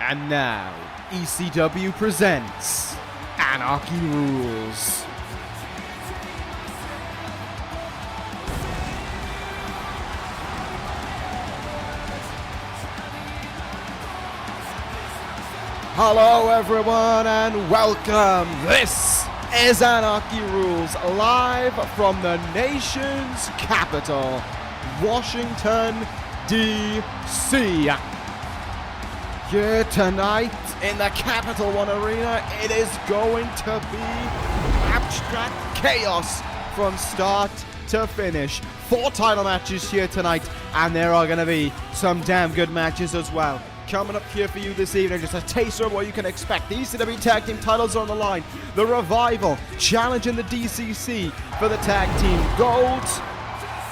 And now, ECW presents Anarchy Rulz. Hello everyone and welcome. This is Anarchy Rulz, live from the nation's capital, Washington, D.C. Here tonight in the Capital One Arena, it is going to be abstract chaos from start to finish. 4 title matches here tonight, and there are going to be some damn good matches as well. Coming up here for you this evening, just a taster of what you can expect. The ECW Tag Team titles are on the line. The Revival challenging the DCC for the Tag Team Gold.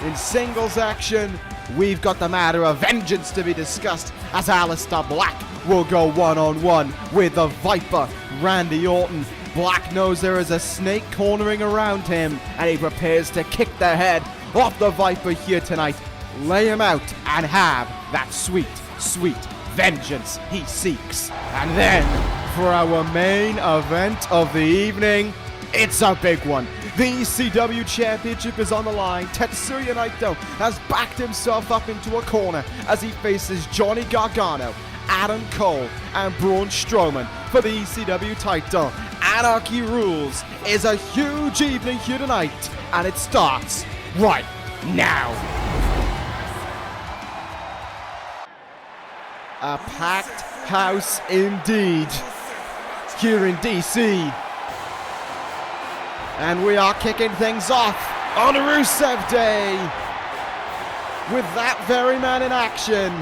In singles action, we've got the matter of vengeance to be discussed as Aleister Black will go one-on-one with the Viper, Randy Orton. Black knows there is a snake cornering around him, and he prepares to kick the head off the Viper here tonight, lay him out, and have that sweet, sweet vengeance he seeks. And then, for our main event of the evening, it's a big one. The ECW Championship is on the line. Tetsuya Naito has backed himself up into a corner as he faces Johnny Gargano, Adam Cole, and Braun Strowman for the ECW title. Anarchy Rulz is a huge evening here tonight, and it starts right now. A packed house indeed here in DC. And we are kicking things off on Rusev Day with that very man in action,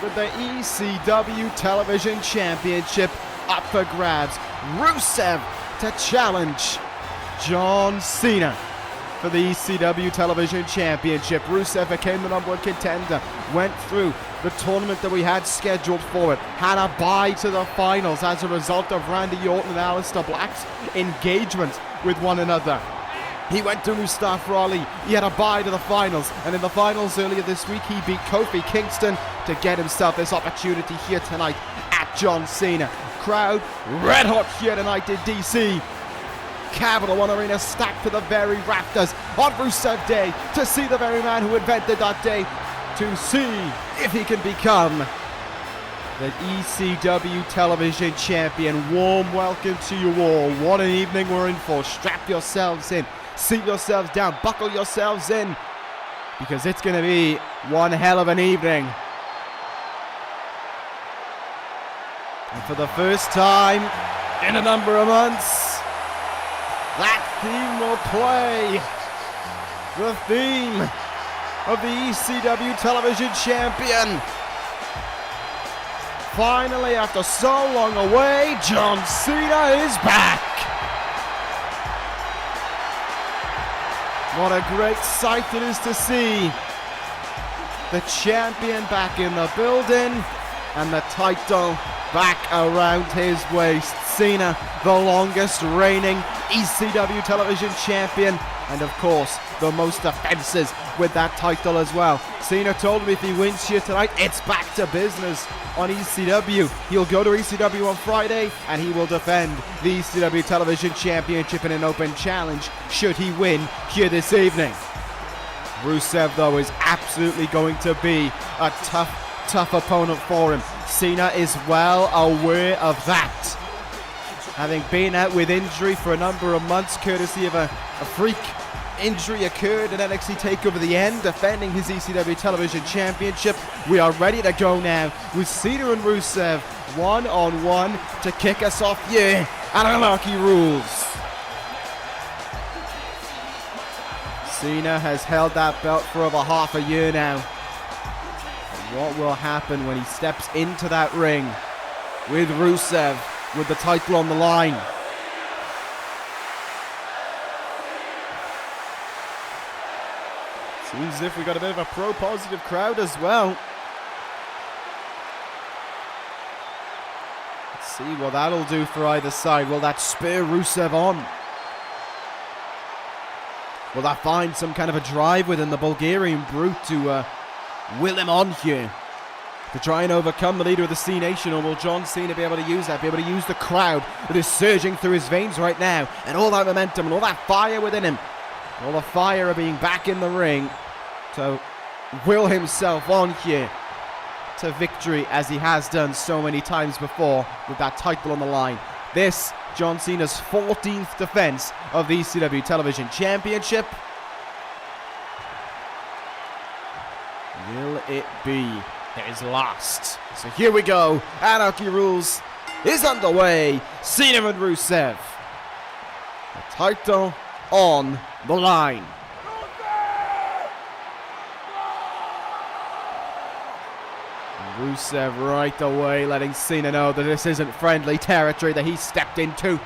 with the ECW Television Championship up for grabs. Rusev to challenge John Cena for the ECW Television Championship. Rusev became the #1 contender, went through the tournament that we had scheduled for it, had a bye to the finals as a result of Randy Orton and Aleister Black's engagement with one another. He went to Mustafa Ali, he had a bye to the finals, and in the finals earlier this week he beat Kofi Kingston to get himself this opportunity here tonight at John Cena. Crowd red hot here tonight in DC. Capital One Arena stacked to the very rafters on Rusev Day to see the very man who invented that day, to see if he can become the ECW Television Champion. Warm welcome to you all. What an evening we're in for. Strap yourselves in, seat yourselves down, buckle yourselves in, because it's going to be one hell of an evening. And for the first time in a number of months, that theme will play. The theme of the ECW Television Champion. Finally, after so long away, John Cena is back. What a great sight it is to see the champion back in the building and the title back around his waist. Cena, the longest reigning ECW Television Champion, and of course, the most defenses with that title as well. Cena told him if he wins here tonight, it's back to business on ECW. He'll go to ECW on Friday, and he will defend the ECW Television Championship in an open challenge should he win here this evening. Rusev, though, is absolutely going to be a tough opponent for him. Cena is well aware of that, having been out with injury for a number of months, courtesy of a freak injury occurred in NXT TakeOver The End, defending his ECW Television Championship. We are ready to go now with Cena and Rusev one-on-one to kick us off here at Anarchy Rulz. Cena has held that belt for over half a year now. And what will happen when he steps into that ring with Rusev with the title on the line? Seems as if we got a bit of a pro-positive crowd as well. Let's see what that'll do for either side. Will that spur Rusev on? Will that find some kind of a drive within the Bulgarian brute to will him on here? to try and overcome the leader of the C Nation, or will John Cena be able to use that, be able to use the crowd that is surging through his veins right now, and all that momentum and all that fire within him, all the fire of being back in the ring to will himself on here to victory, as he has done so many times before with that title on the line. This, John Cena's 14th defense of the ECW Television Championship. Will it be his last? So here we go. Anarchy Rulz is underway. Cena and Rusev. The title on the line. Rusev right away letting Cena know that this isn't friendly territory that he stepped into.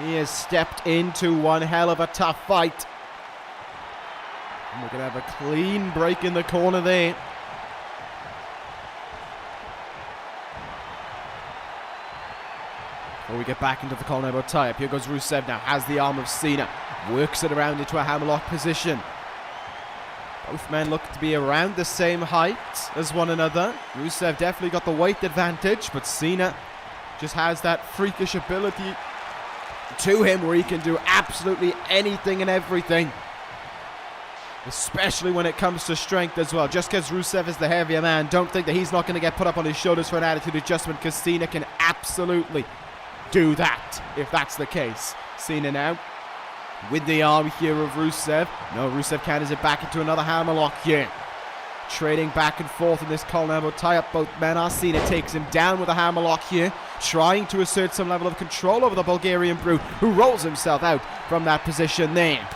He has stepped into one hell of a tough fight. And we're going to have a clean break in the corner there. Before we get back into the collarbone tie-up, here goes Rusev now, has the arm of Cena, works it around into a hammerlock position. Both men look to be around the same height as one another. Rusev definitely got the weight advantage, but Cena just has that freakish ability to him where he can do absolutely anything and everything. Especially when it comes to strength as well. Just because Rusev is the heavier man, don't think that he's not going to get put up on his shoulders for an attitude adjustment, because Cena can absolutely do that if that's the case. Cena now with the arm here of Rusev. No, Rusev counters it back into another hammerlock here. Trading back and forth in this collar tie-up. Both men are. Cena takes him down with a hammerlock here, trying to assert some level of control over the Bulgarian Brute, who rolls himself out from that position there.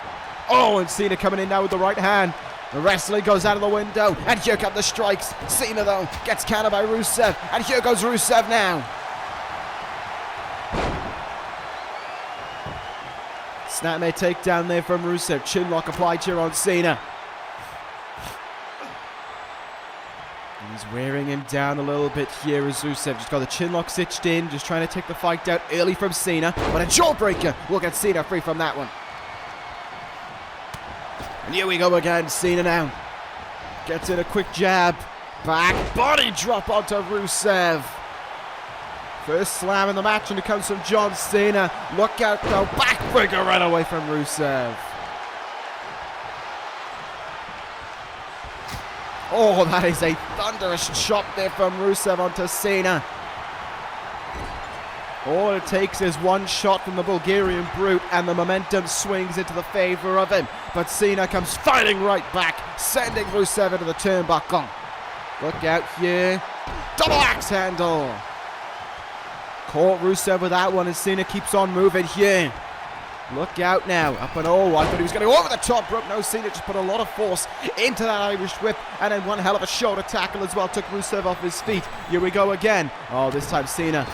Oh, and Cena coming in now with the right hand. The wrestling goes out of the window, and here come the strikes. Cena, though, gets countered by Rusev, and here goes Rusev now. Snapmare takedown there from Rusev. Chinlock applied here on Cena. And he's wearing him down a little bit here as Rusev just got the chinlock stitched in, just trying to take the fight out early from Cena. But a jawbreaker will get Cena free from that one. And here we go again. Cena now gets in a quick jab. Back body drop onto Rusev. First slam in the match, and it comes from John Cena. Look out though, backbreaker right away from Rusev. Oh, that is a thunderous chop there from Rusev onto Cena. All it takes is one shot from the Bulgarian Brute, and the momentum swings into the favor of him. But Cena comes fighting right back, sending Rusev into the turnbuckle. Look out here. Double axe handle. Caught Rusev with that one, and Cena keeps on moving here. Look out now. Up and oh, I thought he was going to go over the top rope. No, Cena just put a lot of force into that Irish whip, and then one hell of a shoulder tackle as well. Took Rusev off his feet. Here we go again. Oh, this time Cena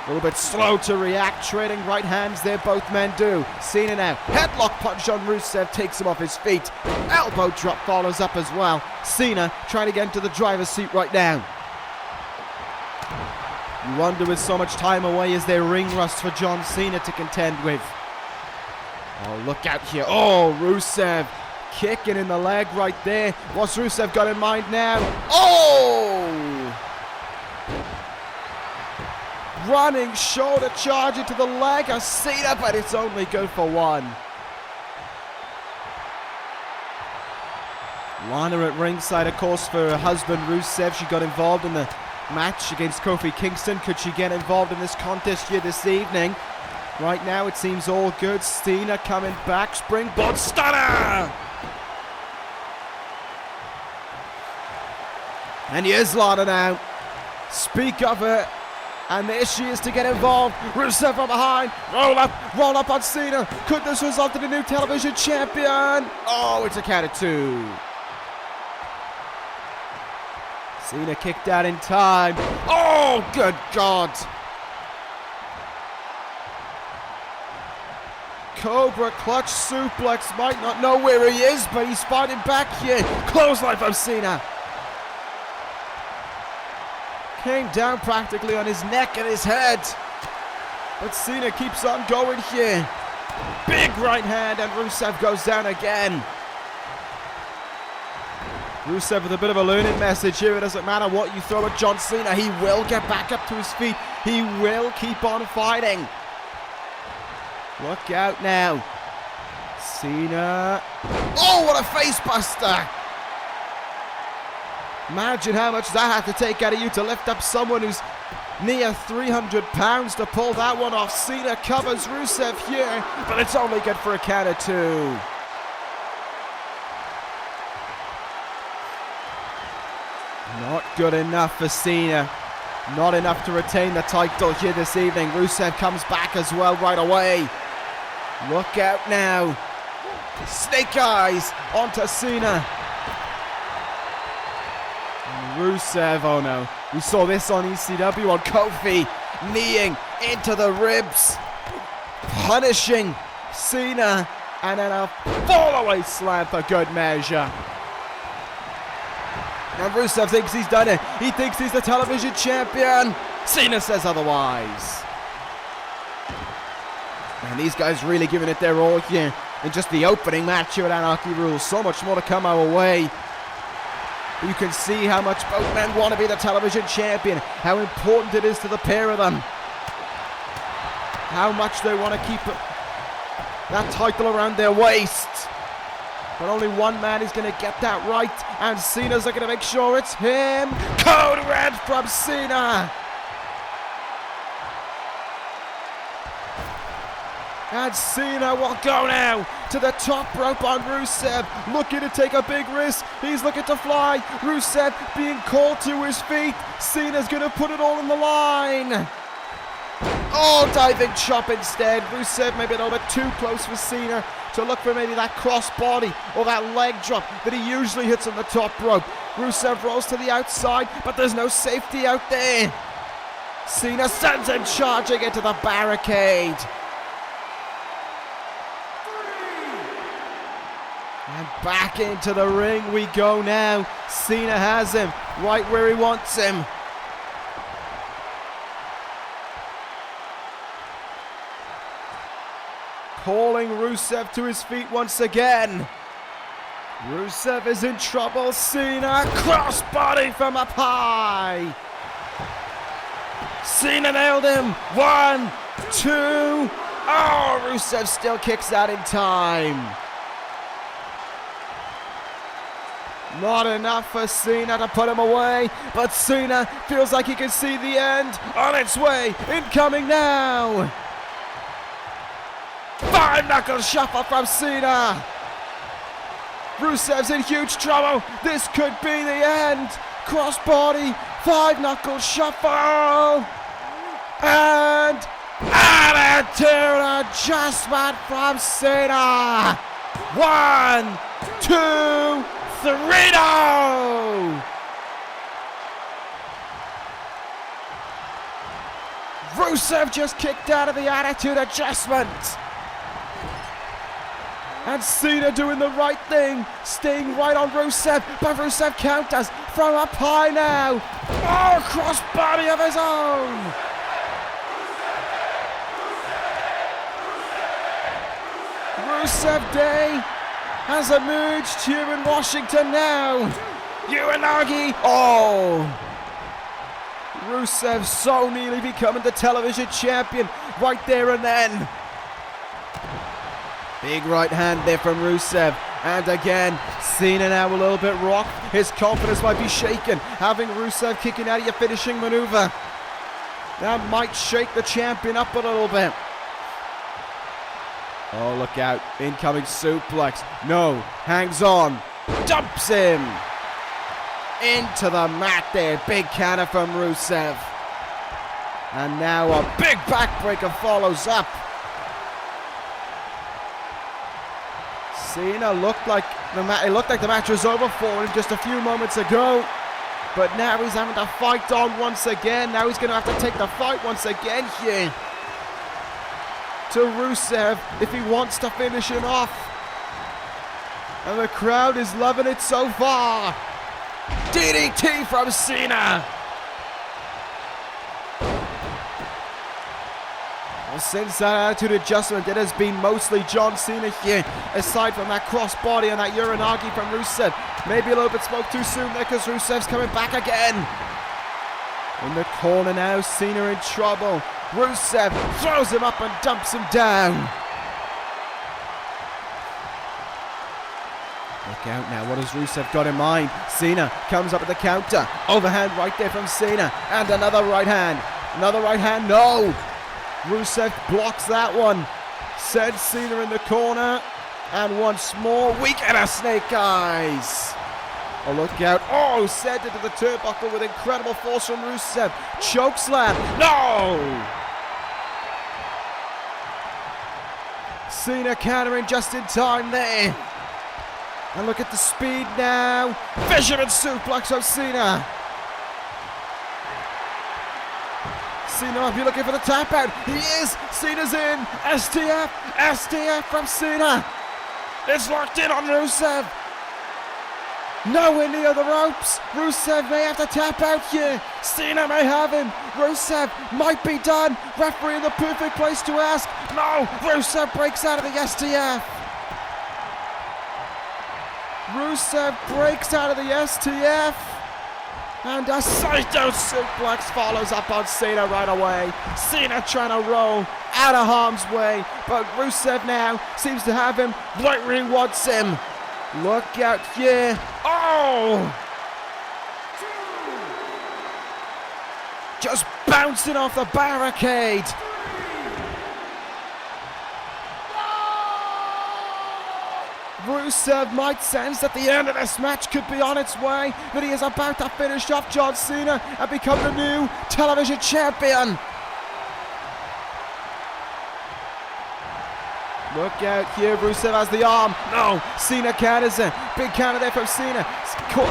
a little bit slow to react. Trading right hands there, both men do. Cena now. Headlock punch on Rusev. Takes him off his feet. Elbow drop follows up as well. Cena trying to get into the driver's seat right now. You wonder, with so much time away, is there ring rust for John Cena to contend with? Oh, look out here. Oh, Rusev kicking in the leg right there. What's Rusev got in mind now? Oh! Running shoulder charge into the leg of Cena, but it's only good for one. Lana at ringside, of course, for her husband Rusev. She got involved in the match against Kofi Kingston. Could she get involved in this contest here this evening? Right now it seems all good. Cena coming back, springboard stunner! And here's Lana now. Speak of her. And there she is to get involved. Rusev from behind. Roll up on Cena. Could this result in a new television champion? Oh, it's a count of two. Cena kicked out in time. Oh, good God. Cobra clutch suplex. Might not know where he is, but he's fighting back here. Clothesline from Cena. Came down practically on his neck and his head. But Cena keeps on going here. Big right hand, and Rusev goes down again. Rusev with a bit of a learning message here. It doesn't matter what you throw at John Cena. He will get back up to his feet. He will keep on fighting. Look out now. Cena. Oh, what a face buster. Imagine how much that had to take out of you to lift up someone who's near 300 pounds to pull that one off. Cena covers Rusev here, but it's only good for a count of 2. Not good enough for Cena. Not enough to retain the title here this evening. Rusev comes back as well right away. Look out now. Snake eyes onto Cena. And Rusev, oh no. We saw this on ECW on Kofi. Kneeing into the ribs. Punishing Cena. And then a fall-away slam for good measure. And Rusev thinks he's done it. He thinks he's the television champion. Cena says otherwise. And these guys really giving it their all here in just the opening match here at Anarchy Rulz. So much more to come our way. You can see how much both men want to be the television champion. How important it is to the pair of them. How much they want to keep that title around their waist. But only one man is going to get that right, and Cena's looking to make sure it's him. Code red from Cena. And Cena will go now to the top rope on Rusev, looking to take a big risk. He's looking to fly. Rusev being called to his feet. Cena's going to put it all in the line. Oh, diving chop instead. Rusev maybe a little bit too close for Cena to look for maybe that crossbody or that leg drop that he usually hits on the top rope. Rusev rolls to the outside, but there's no safety out there. Cena sends him charging into the barricade. And back into the ring we go now. Cena has him right where he wants him. Calling Rusev to his feet once again. Rusev is in trouble. Cena crossbody from up high. Cena nailed him. 1, 2. Oh, Rusev still kicks out in time. Not enough for Cena to put him away, but Cena feels like he can see the end on its way. Incoming now. 5-knuckle shuffle from Cena. Rusev's in huge trouble. This could be the end. Crossbody, 5-knuckle shuffle. And attitude adjustment from Cena. 1, 2, 3, no! Rusev just kicked out of the attitude adjustment. And Cena doing the right thing, staying right on Rusev, but Rusev counters from up high now. Oh, crossbody of his own. Rusev Day has emerged here in Washington now. Uranagi. Oh. Rusev so nearly becoming the television champion right there and then. Big right hand there from Rusev. And again, Cena now a little bit rocked. His confidence might be shaken. Having Rusev kicking out of your finishing maneuver. That might shake the champion up a little bit. Oh, look out. Incoming suplex. No. Hangs on. Dumps him. Into the mat there. Big counter from Rusev. And now a big backbreaker follows up. Cena looked like the match was over for him just a few moments ago. But now he's having to fight on once again. Now he's going to have to take the fight once again here. To Rusev if he wants to finish him off. And the crowd is loving it so far. DDT from Cena. Well, since that attitude adjustment, it has been mostly John Cena here, aside from that crossbody and that Uranagi from Rusev. Maybe a little bit spoke too soon there because Rusev's coming back again. In the corner now, Cena in trouble. Rusev throws him up and dumps him down. Look out now, what has Rusev got in mind? Cena comes up with the counter. Overhand right there from Cena. And another right hand. Another right hand, no! Rusev blocks that one. Sends Cena in the corner. And once more, we get a snake eyes. Oh, look out. Oh, sent into the turnbuckle with incredible force from Rusev. Choke slam. No! Cena countering just in time there. And look at the speed now. Fisherman suplex from Cena. Cena might be looking for the tap out. He is. Cena's in. STF. STF from Cena. It's locked in on Rusev. Nowhere near the ropes. Rusev may have to tap out here. Cena may have him. Rusev might be done. Referee in the perfect place to ask. No. Rusev breaks out of the STF. Rusev breaks out of the STF. And a Saito suplex follows up on Cena right away. Cena trying to roll out of harm's way. But Rusev now seems to have him right where he wants him. Look out here. Oh! Just bouncing off the barricade. Rusev might sense that the end of this match could be on its way, that he is about to finish off John Cena and become the new television champion. Look out here, Rusev has the arm. No, Cena counters it. Big counter there from Cena.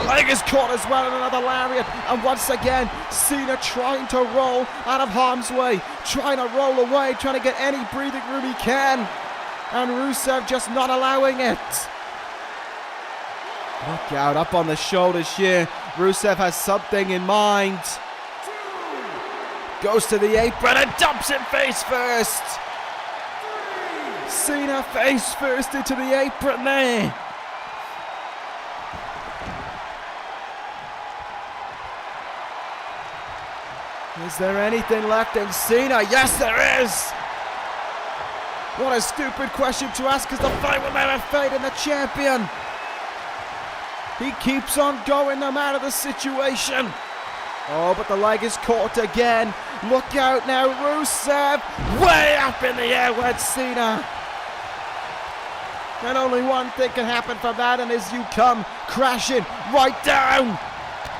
Leg is caught as well in another lariat. And once again, Cena trying to roll out of harm's way. Trying to roll away, trying to get any breathing room he can. And Rusev just not allowing it. Look out, up on the shoulders here. Rusev has something in mind. Goes to the apron and dumps him face first. Cena face first into the apron there. Is there anything left in Cena? Yes, there is. What a stupid question to ask, because the fight will never fade in the champion. He keeps on going no matter the situation. Oh, but the leg is caught again. Look out now, Rusev. Way up in the air went Cena. And only one thing can happen from that, and as you come crashing right down.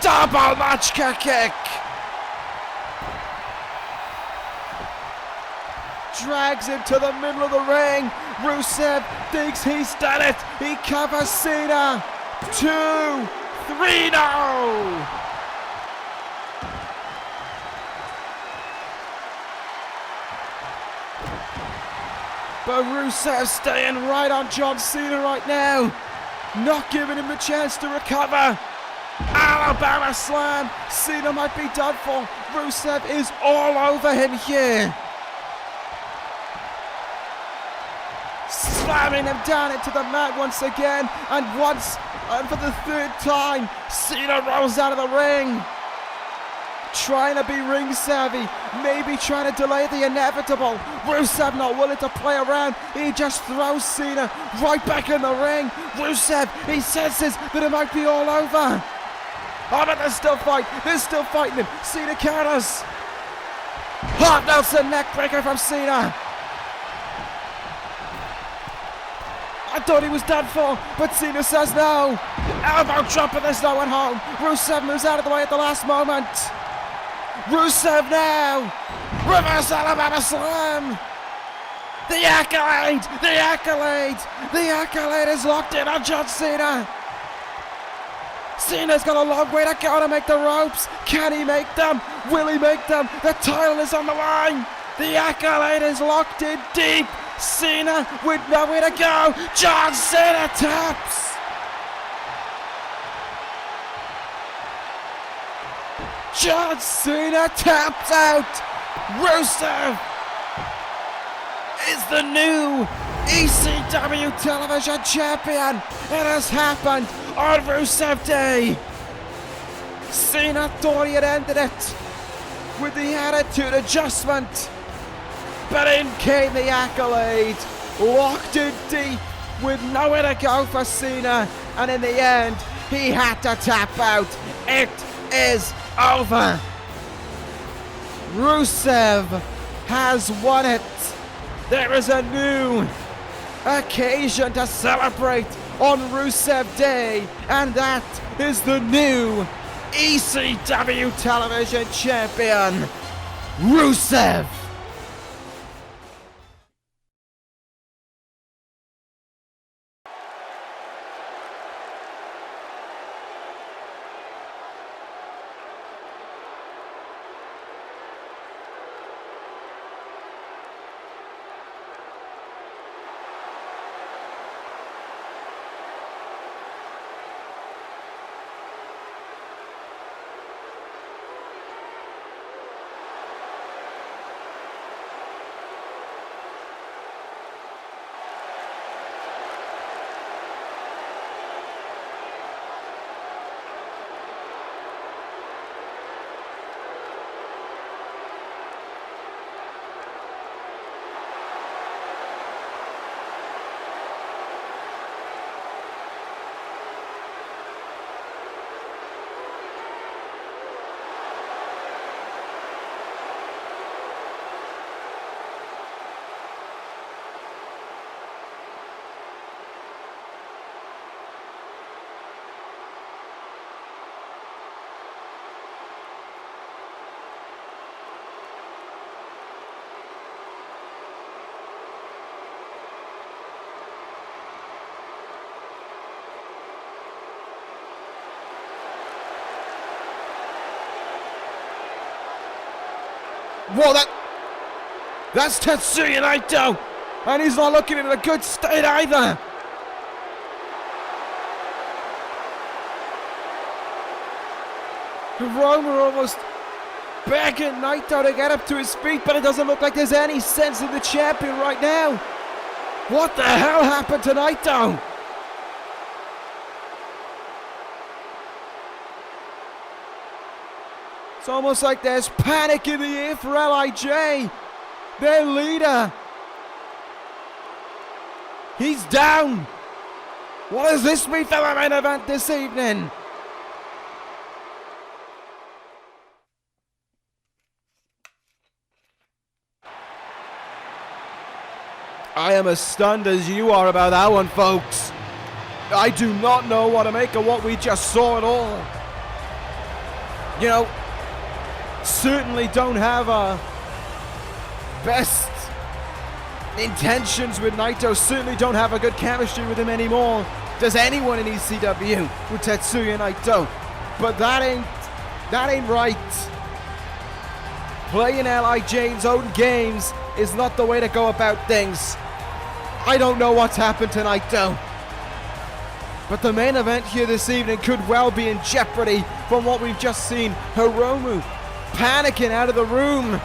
Double Machka kick. Drags him to the middle of the ring. Rusev thinks he's done it. He covers Cena. 2, 3, no! But Rusev staying right on John Cena right now. Not giving him the chance to recover. Alabama slam. Cena might be done for. Rusev is all over him here. Slamming him down into the mat once again. And for the third time, Cena rolls out of the ring. Trying to be ring savvy, maybe trying to delay the inevitable. Rusev not willing to play around. He just throws Cena right back in the ring. Rusev, he senses that it might be all over. Oh, but there's still fight. They're still fighting him. Cena counters. Hot Nelson neckbreaker from Cena. I thought he was done for, but Cena says no. Elbow drop and there's no one home. Rusev moves out of the way at the last moment. Rusev now. Reverse Alabama slam. The accolade. The accolade. The accolade is locked in on John Cena. Cena's got a long way to go to make the ropes. Can he make them? Will he make them? The title is on the line. The accolade is locked in deep. Cena with nowhere to go. John Cena taps. John Cena taps out. Rusev is the new ECW Television Champion. It has happened on Rusev Day. Cena thought he had ended it with the attitude adjustment, but in came the accolade, locked in deep with nowhere to go for Cena, and in the end he had to tap out. It is over. Rusev has won it. There is a new occasion to celebrate on Rusev Day, and that is the new ECW Television Champion, Rusev. Whoa, that's Tetsuya Naito, and he's not looking in a good state either. Roman almost begging Naito to get up to his feet, but it doesn't look like there's any sense of the champion right now. What the hell happened to Naito? It's almost like there's panic in the air for L.I.J, their leader. He's down. What does this mean for the main event this evening? I am as stunned as you are about that one, folks. I do not know what to make of what we just saw at all. You know, certainly don't have best intentions with Naito. Certainly don't have a good chemistry with him anymore. Does anyone in ECW with Tetsuya Naito? But that ain't right. Playing L.I.J's own games is not the way to go about things. I don't know what's happened to Naito, but the main event here this evening could well be in jeopardy from what we've just seen. Hiromu panicking out of the room.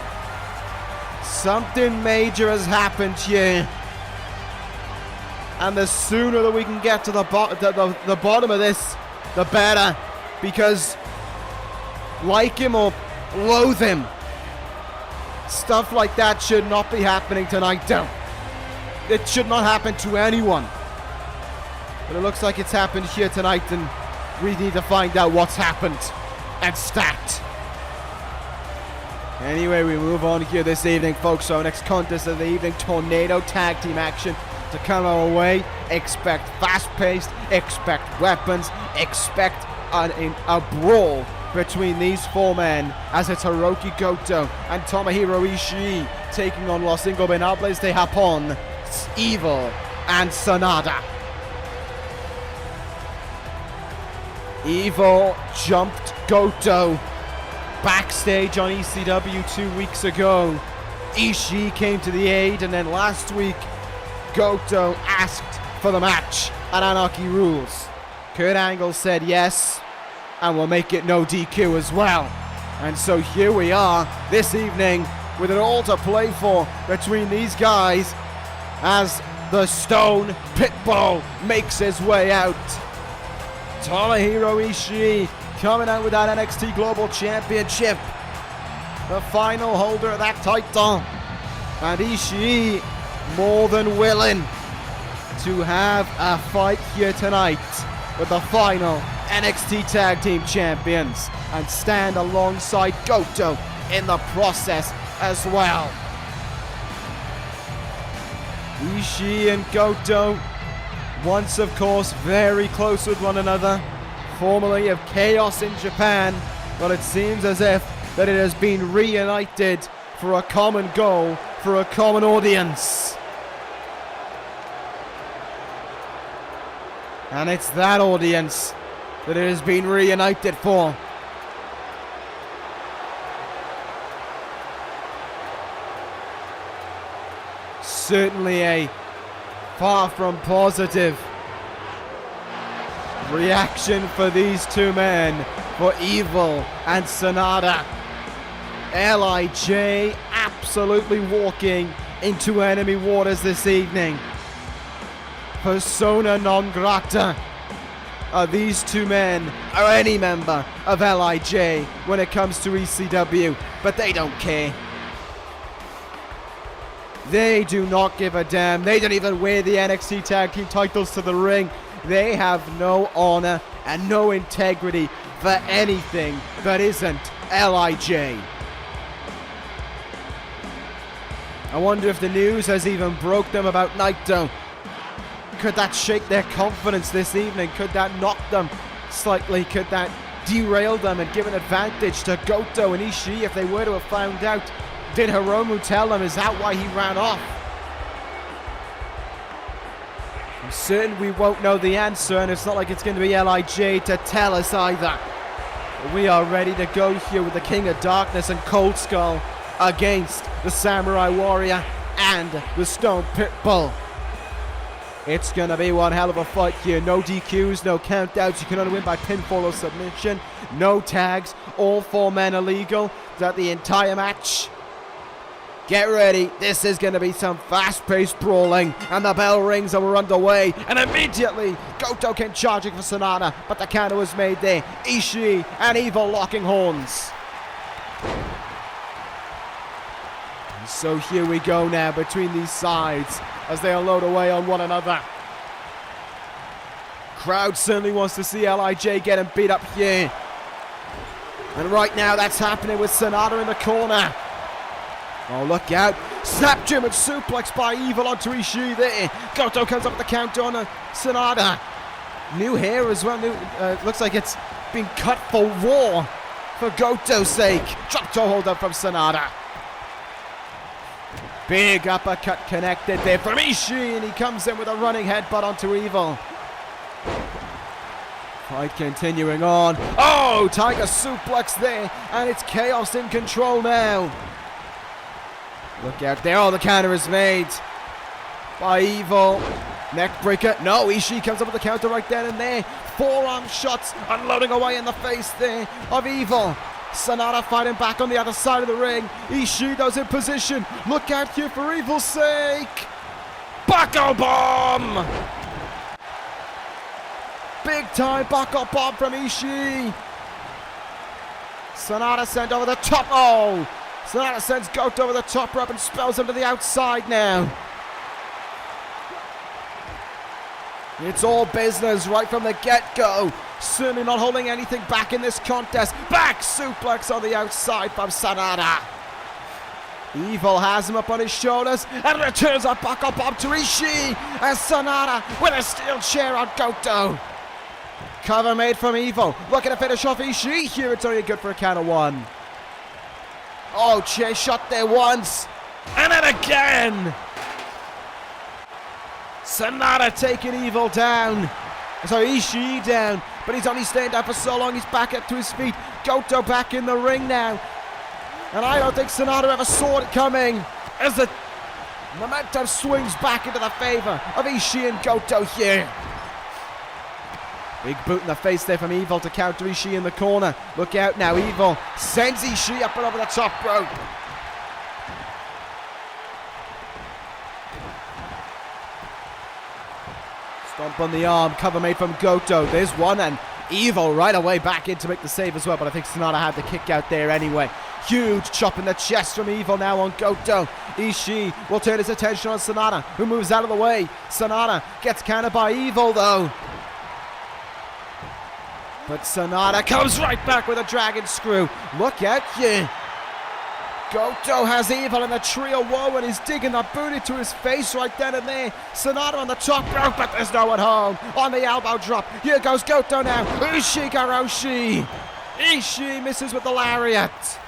Something major has happened here, and the sooner that we can get to the bottom of this, the better, because like him or loathe him, stuff like that should not be happening tonight. It should not happen to anyone, but it looks like it's happened here tonight, and we need to find out what's happened and stat. Anyway, we move on here this evening, folks. So next contest of the evening, Tornado Tag Team action to come our way. Expect fast-paced, expect weapons, expect a brawl between these four men, as it's Hiroki Goto and Tomohiro Ishii taking on Los Ingobernable de Japón, Evil and Sanada. Evil jumped Goto backstage on ECW 2 weeks ago. Ishii came to the aid, and then last week Goto asked for the match at Anarchy Rulz. Kurt Angle said yes, and we'll make it no DQ as well. And so here we are this evening with it all to play for between these guys. as the Stone Pitbull makes his way out. Tomohiro Ishii coming out with that NXT Global Championship, the final holder of that title. And Ishii more than willing to have a fight here tonight with the final NXT Tag Team Champions and stand alongside Goto in the process as well. Ishii and Goto, once of course very close with one another, formerly of Chaos in Japan, but it seems as if that it has been reunited for a common goal, for a common audience. And it's that audience that it has been reunited for. Certainly a far from positive reaction for these two men, for Evil and Sanada. L.I.J absolutely walking into enemy waters this evening. Persona non grata are these two men, or any member of L.I.J when it comes to ECW, but they don't care. They do not give a damn. They don't even wear the NXT Tag Team titles to the ring. They have no honor and no integrity for anything that isn't L.I.J. I wonder if the news has even broke them about Naito. Could that shake their confidence this evening? Could that knock them slightly? Could that derail them and give an advantage to Goto and Ishii if they were to have found out? Did Hiromu tell them? Is that why he ran off? I'm certain we won't know the answer, and it's not like it's going to be L.I.J to tell us either. But we are ready to go here with the King of Darkness and Cold Skull against the Samurai Warrior and the Stone Pitbull. It's going to be one hell of a fight here. No DQs, no countouts. You can only win by pinfall or submission. No tags. All four men illegal throughout the entire match. Get ready. This is going to be some fast-paced brawling. And the bell rings and we're underway. And immediately, Goto came charging for Sanada. But the counter was made there. Ishii and Evil locking horns. And so here we go now between these sides as they unload away on one another. Crowd certainly wants to see L.I.J getting beat up here. And right now that's happening with Sanada in the corner. Oh, look out. Snap German suplex by Evil onto Ishii there. Goto comes up with the counter on Sanada. New hair as well. Looks like it's been cut for war for Goto's sake. Drop toe hold up from Sanada. Big uppercut connected there from Ishii, and he comes in with a running headbutt onto Evil. Fight continuing on. Oh, Tiger suplex there, and it's Chaos in control now. Look out there. Oh, the counter is made by Evil. Neck breaker. No, Ishii comes up with the counter right then and there. Forearm shots unloading away in the face there of Evil. Sanada fighting back on the other side of the ring. Ishii does in position. Look out here for Evil's sake. Buckle bomb. Big time buckle bomb from Ishii. Sanada sent over the top. Oh, Sanada sends Goto over the top rope and spells him to the outside now. It's all business right from the get-go. Certainly not holding anything back in this contest. Back suplex on the outside from Sanada. Evil has him up on his shoulders and returns a buckle bomb to Ishii as Sanada with a steel chair on Goto. Cover made from Evil. Looking to finish off Ishii here. It's only good for a count of one. Oh, chair shot there once. And then again. Sanada taking Evil down. Sorry, Ishii down. But he's only staying down for so long. He's back up to his feet. Goto back in the ring now. And I don't think Sanada ever saw it coming as the momentum swings back into the favor of Ishii and Goto here. Big boot in the face there from Evil to counter Ishii in the corner. Look out now. Evil sends Ishii up and over the top rope. Stomp on the arm, cover made from Goto. There's one, and Evil right away back in to make the save as well, but I think Sonata had the kick out there anyway. Huge chop in the chest from Evil now on Goto. Ishii will turn his attention on Sonata, who moves out of the way. Sonata gets countered by Evil though. But Sonata comes right back with a dragon screw. Look at you. Goto has Evil in the trio woe and he's digging the boot into his face right then and there. Sonata on the top rope, but there's no one home. On the elbow drop. Here goes Goto now. Ushikaroshi. Ishii misses with the lariat.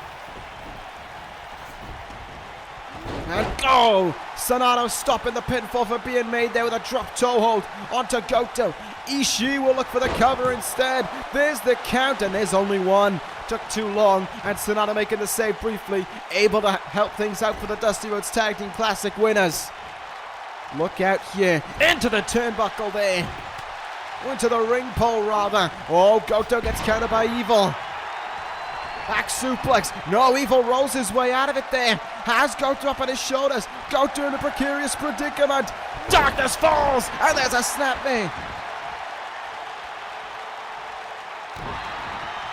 And go! Sonata stopping the pinfall for being made there with a drop toe hold onto Goto. Ishii will look for the cover instead. There's the count and there's only one. Took too long, and Sonata making the save briefly, able to help things out for the Dusty Rhodes Tag Team Classic winners. Look out here, into the turnbuckle there. Into the ring pole rather. Oh, Goto gets countered by Evil. Back suplex. No, Evil rolls his way out of it there. Has Goto up on his shoulders. Goto in a precarious predicament. Darkness falls, and there's a snap there.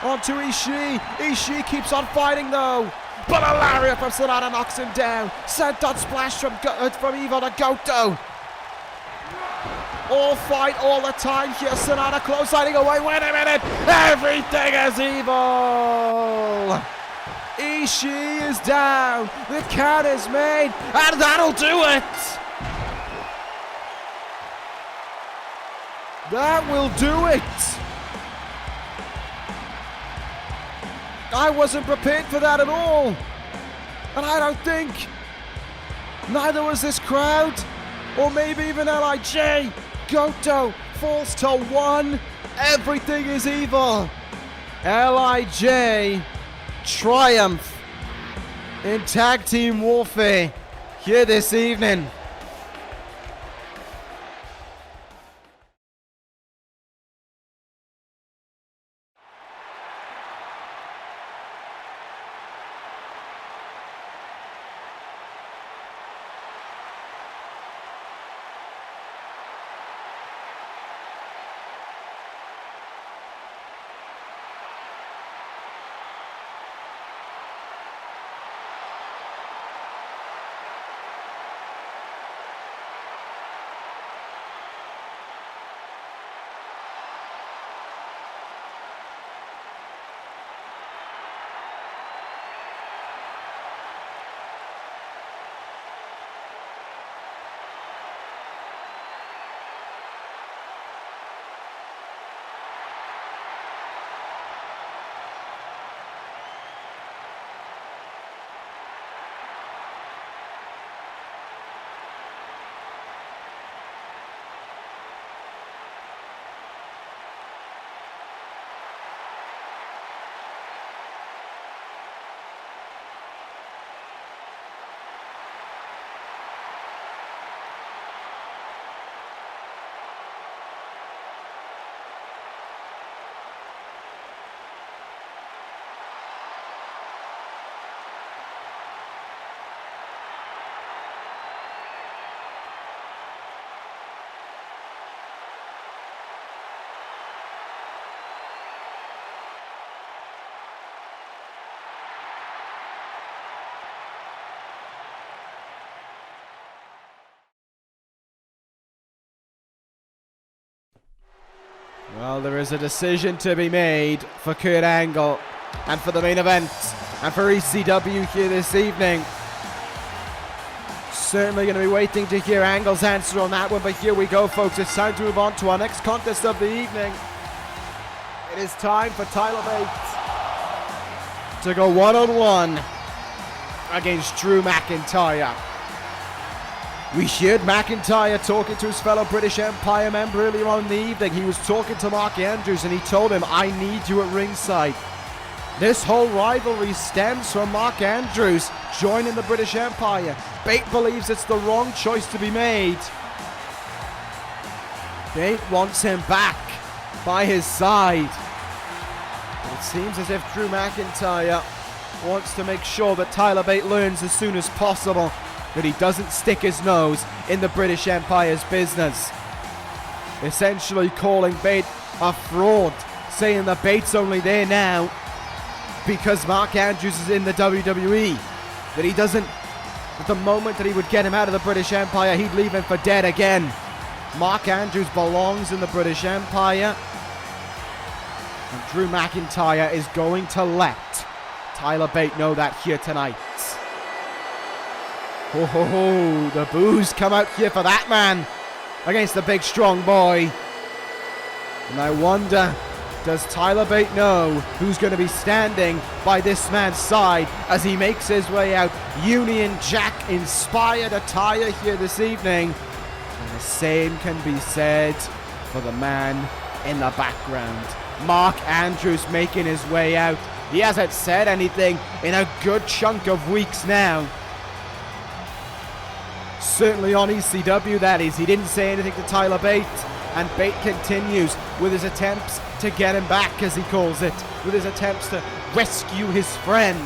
On to Ishii. Ishii keeps on fighting though. But a lariat from Sonata knocks him down. Senton splash from Evil to Goto. All fight all the time here. Sonata close siding away. Wait a minute. Everything is Evil. Ishii is down. The count is made. And that'll do it. That will do it. I wasn't prepared for that at all. And I don't think neither was this crowd. Or maybe even L.I.J. Goto falls to one. Everything is Evil. L.I.J. triumph in tag team warfare here this evening. Well, there is a decision to be made for Kurt Angle and for the main event and for ECW here this evening. Certainly going to be waiting to hear Angle's answer on that one, but here we go, folks. It's time to move on to our next contest of the evening. It is time for Tyler Bate to go one-on-one against Drew McIntyre. We heard McIntyre talking to his fellow British Empire member earlier on in the evening. He was talking to Mark Andrews and he told him, I need you at ringside. This whole rivalry stems from Mark Andrews joining the British Empire. Bate believes it's the wrong choice to be made. Bate wants him back by his side. It seems as if Drew McIntyre wants to make sure that Tyler Bate learns as soon as possible that he doesn't stick his nose in the British Empire's business. essentially calling Bate a fraud, saying that Bate's only there now because Mark Andrews is in the WWE, that he doesn't, at the moment that he would get him out of the British Empire, he'd leave him for dead again. Mark Andrews belongs in the British Empire, and Drew McIntyre is going to let Tyler Bate know that here tonight. Ho ho ho, the boos come out here for that man against the big strong boy. And I wonder, does Tyler Bate know who's going to be standing by this man's side as he makes his way out? Union Jack inspired attire here this evening. And the same can be said for the man in the background. Mark Andrews making his way out. He hasn't said anything in a good chunk of weeks now. Certainly on ECW, that is. He didn't say anything to Tyler Bate, and Bate continues with his attempts to get him back, as he calls it, with his attempts to rescue his friend.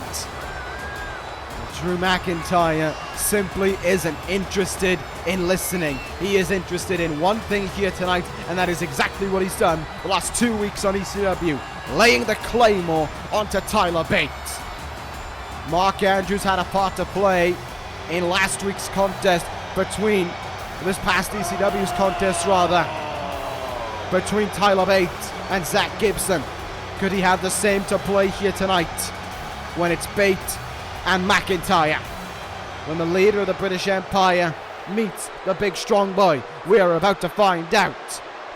Drew McIntyre simply isn't interested in listening. He is interested in one thing here tonight, and that is exactly what he's done the last 2 weeks on ECW, laying the claymore onto Tyler Bate. Mark Andrews had a part to play in last week's contest between, this past ECW's contest rather, between Tyler Bate and Zach Gibson. Could he have the same to play here tonight when it's Bate and McIntyre? When the leader of the British Empire meets the big strong boy, we are about to find out.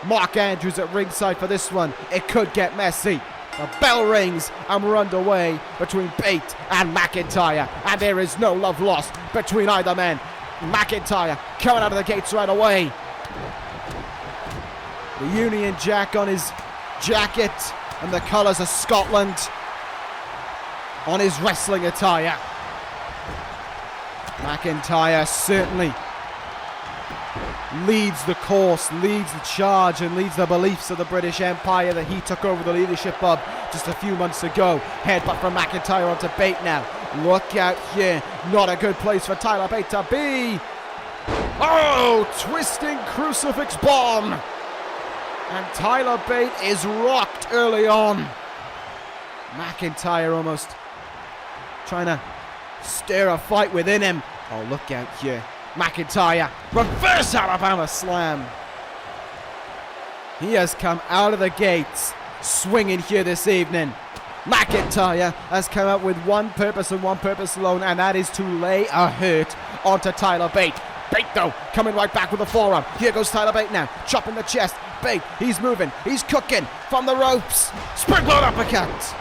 Mark Andrews at ringside for this one. It could get messy. The bell rings and we're underway between Bate and McIntyre, and there is no love lost between either man. McIntyre coming out of the gates right away. The Union Jack on his jacket and the colours of Scotland on his wrestling attire. McIntyre certainly leads the course, leads the charge, and leads the beliefs of the British Empire that he took over the leadership of just a few months ago. Headbutt from McIntyre onto Bate now. Look out here. Not a good place for Tyler Bate to be. Oh, twisting crucifix bomb. And Tyler Bate is rocked early on. McIntyre almost trying to stir a fight within him. Oh, look out here. McIntyre, reverse Alabama slam. He has come out of the gates swinging here this evening. McIntyre has come out with one purpose and one purpose alone, and that is to lay a hurt onto Tyler Bate. Bate, though, coming right back with the forearm. Here goes Tyler Bate now, chopping the chest. Bate, he's moving, he's cooking from the ropes. Springboard uppercut.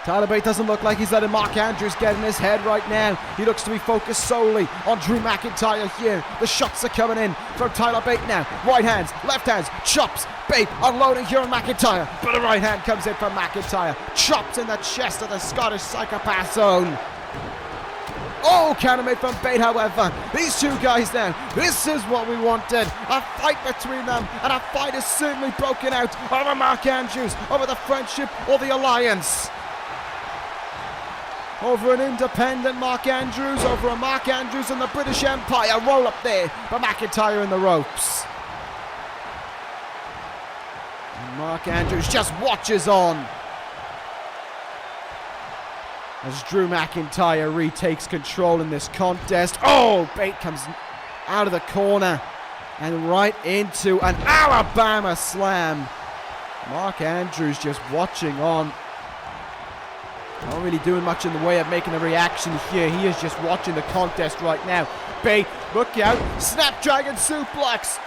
Tyler Bate doesn't look like he's letting Mark Andrews get in his head right now. He looks to be focused solely on Drew McIntyre here. The shots are coming in from Tyler Bate now. Right hands, left hands, chops. Bate unloading here on McIntyre. But a right hand comes in from McIntyre. Chops in the chest of the Scottish Psychopath's own. Oh, counter made from Bate, however. These two guys now, this is what we wanted. A fight between them, and a fight is certainly broken out over Mark Andrews, over the friendship or the alliance. Over an independent Mark Andrews, over a Mark Andrews and the British Empire. Roll up there for McIntyre in the ropes. And Mark Andrews just watches on as Drew McIntyre retakes control in this contest. Oh, Bate comes out of the corner and right into an Alabama slam. Mark Andrews just watching on. Not really doing much in the way of making a reaction here. He is just watching the contest right now. Bate, look out. Snapdragon suplex.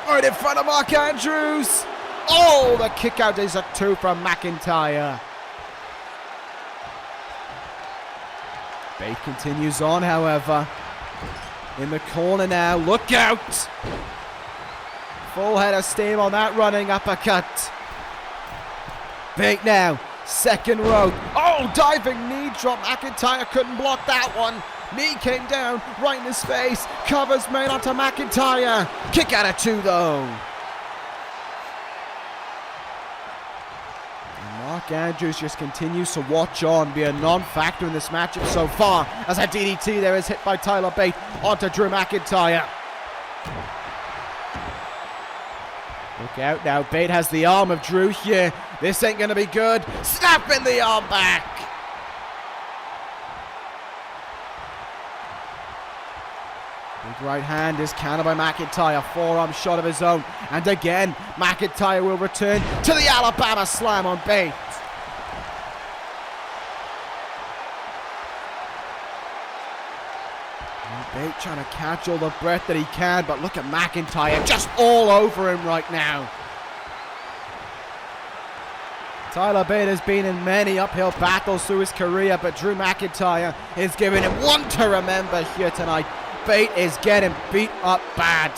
Right in front of Mark Andrews. Oh, the kick out is a 2 from McIntyre. Bate continues on, however. In the corner now. Look out. Full head of steam on that running uppercut. Bate now. Second rope. Oh, diving knee drop. McIntyre couldn't block that one. Knee came down right in his face. Covers made onto McIntyre. Kick out of 2 though. And Mark Andrews just continues to watch on, be a non-factor in this matchup so far, as a DDT there is hit by Tyler Bate onto Drew McIntyre. Look out now, Bate has the arm of Drew here. This ain't gonna be good. Snapping the arm back. Big right hand is countered by McIntyre. Forearm shot of his own. And again, McIntyre will return to the Alabama Slam on Bate. Bate trying to catch all the breath that he can, but look at McIntyre just all over him right now. Tyler Bate has been in many uphill battles through his career, but Drew McIntyre is giving him one to remember here tonight. Bate is getting beat up bad.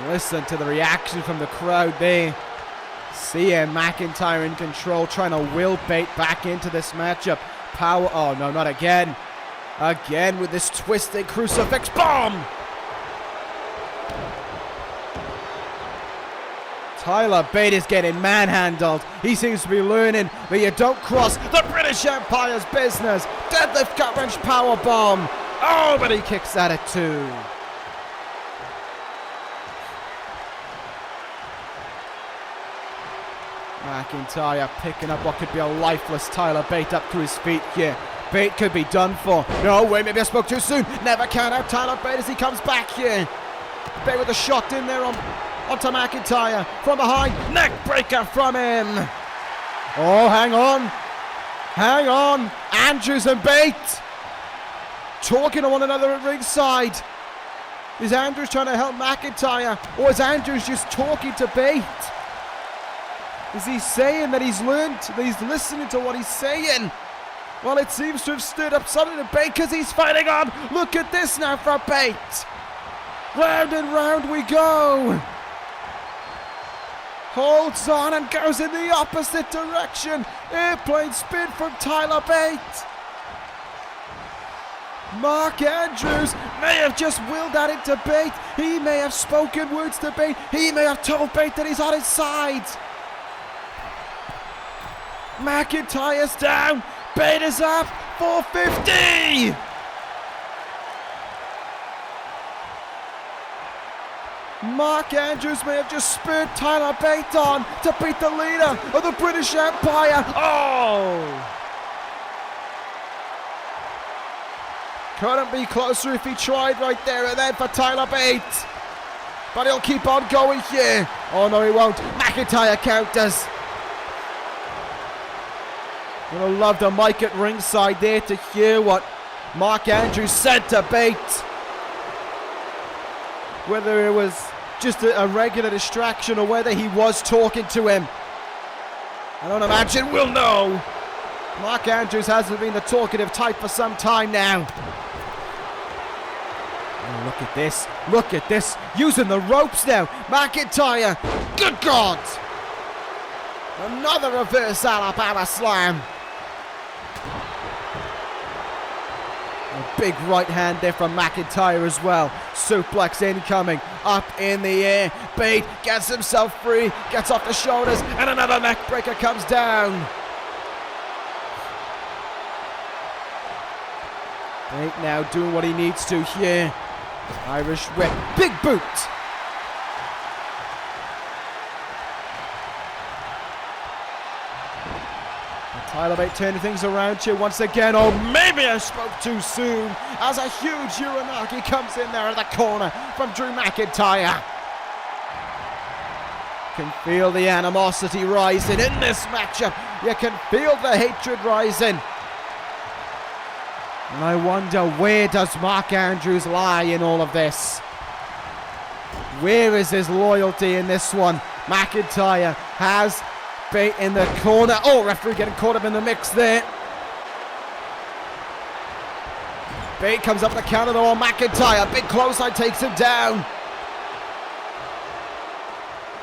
Listen to the reaction from the crowd there. Seeing McIntyre in control, trying to will Bate back into this matchup. Power, oh no, not again. Again with this twisted crucifix bomb. Tyler Bate is getting manhandled. He seems to be learning that you don't cross the British Empire's business. Deadlift gut wrench power bomb. Oh, but he kicks at it too. McIntyre picking up what could be a lifeless Tyler Bate up to his feet here. Bate could be done for. No way, maybe I spoke too soon. Never count out Tyler Bate as he comes back here. Bate with a shot in there onto McIntyre from behind. Neck breaker from him. Oh, hang on. Hang on. Andrews and Bate talking to one another at ringside. Is Andrews trying to help McIntyre, or is Andrews just talking to Bate? Is he saying that he's learned, that he's listening to what he's saying? Well, it seems to have stirred up something to Bate because he's fighting on. Look at this now for Bate. Round and round we go. Holds on and goes in the opposite direction. Airplane spin from Tyler Bate. Mark Andrews may have just willed that into Bate. He may have spoken words to Bate. He may have told Bate that he's on his side. McIntyre's down. Bate is up. 450. Mark Andrews may have just spurred Tyler Bate on to beat the leader of the British Empire. Oh! Couldn't be closer if he tried right there and then for Tyler Bate. But he'll keep on going here. Oh no, he won't. McIntyre counters. Would have loved a mic at ringside there to hear what Mark Andrews said to Bate. Whether it was just a regular distraction or whether he was talking to him, I don't imagine we'll know. Mark Andrews hasn't been the talkative type for some time now. Oh, look at this. Look at this. Using the ropes now. McIntyre. Good God. Another reverse Alabama slam. A big right hand there from McIntyre as well. Suplex incoming. Up in the air. Bate gets himself free. Gets off the shoulders. And another neck breaker comes down. Bate now doing what he needs to here. Irish whip. Big boot. Tyler Bate turning things around here once again. Oh, maybe I spoke too soon as a huge Uranagi comes in there at the corner from Drew McIntyre. Can feel the animosity rising in this matchup. You can feel the hatred rising. And I wonder, where does Mark Andrews lie in all of this? Where is his loyalty in this one? McIntyre has Bate in the corner. Oh, referee getting caught up in the mix there. Bate comes up the counter though on McIntyre. Big clothesline takes him down.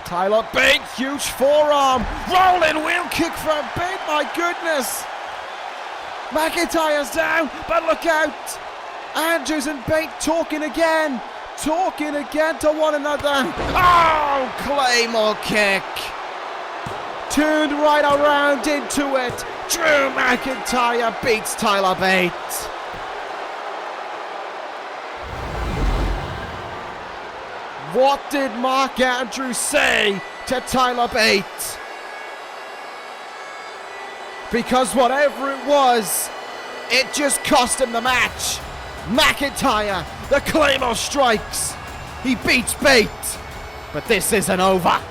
Tyler Bate, huge forearm. Rolling wheel kick from Bate, my goodness. McIntyre's down, but look out. Andrews and Bate talking again to one another. Oh, Claymore kick. Turned right around into it. Drew McIntyre beats Tyler Bate. What did Mark Andrews say to Tyler Bate? Because whatever it was, it just cost him the match. McIntyre, the Claymore strikes. He beats Bate, but this isn't over.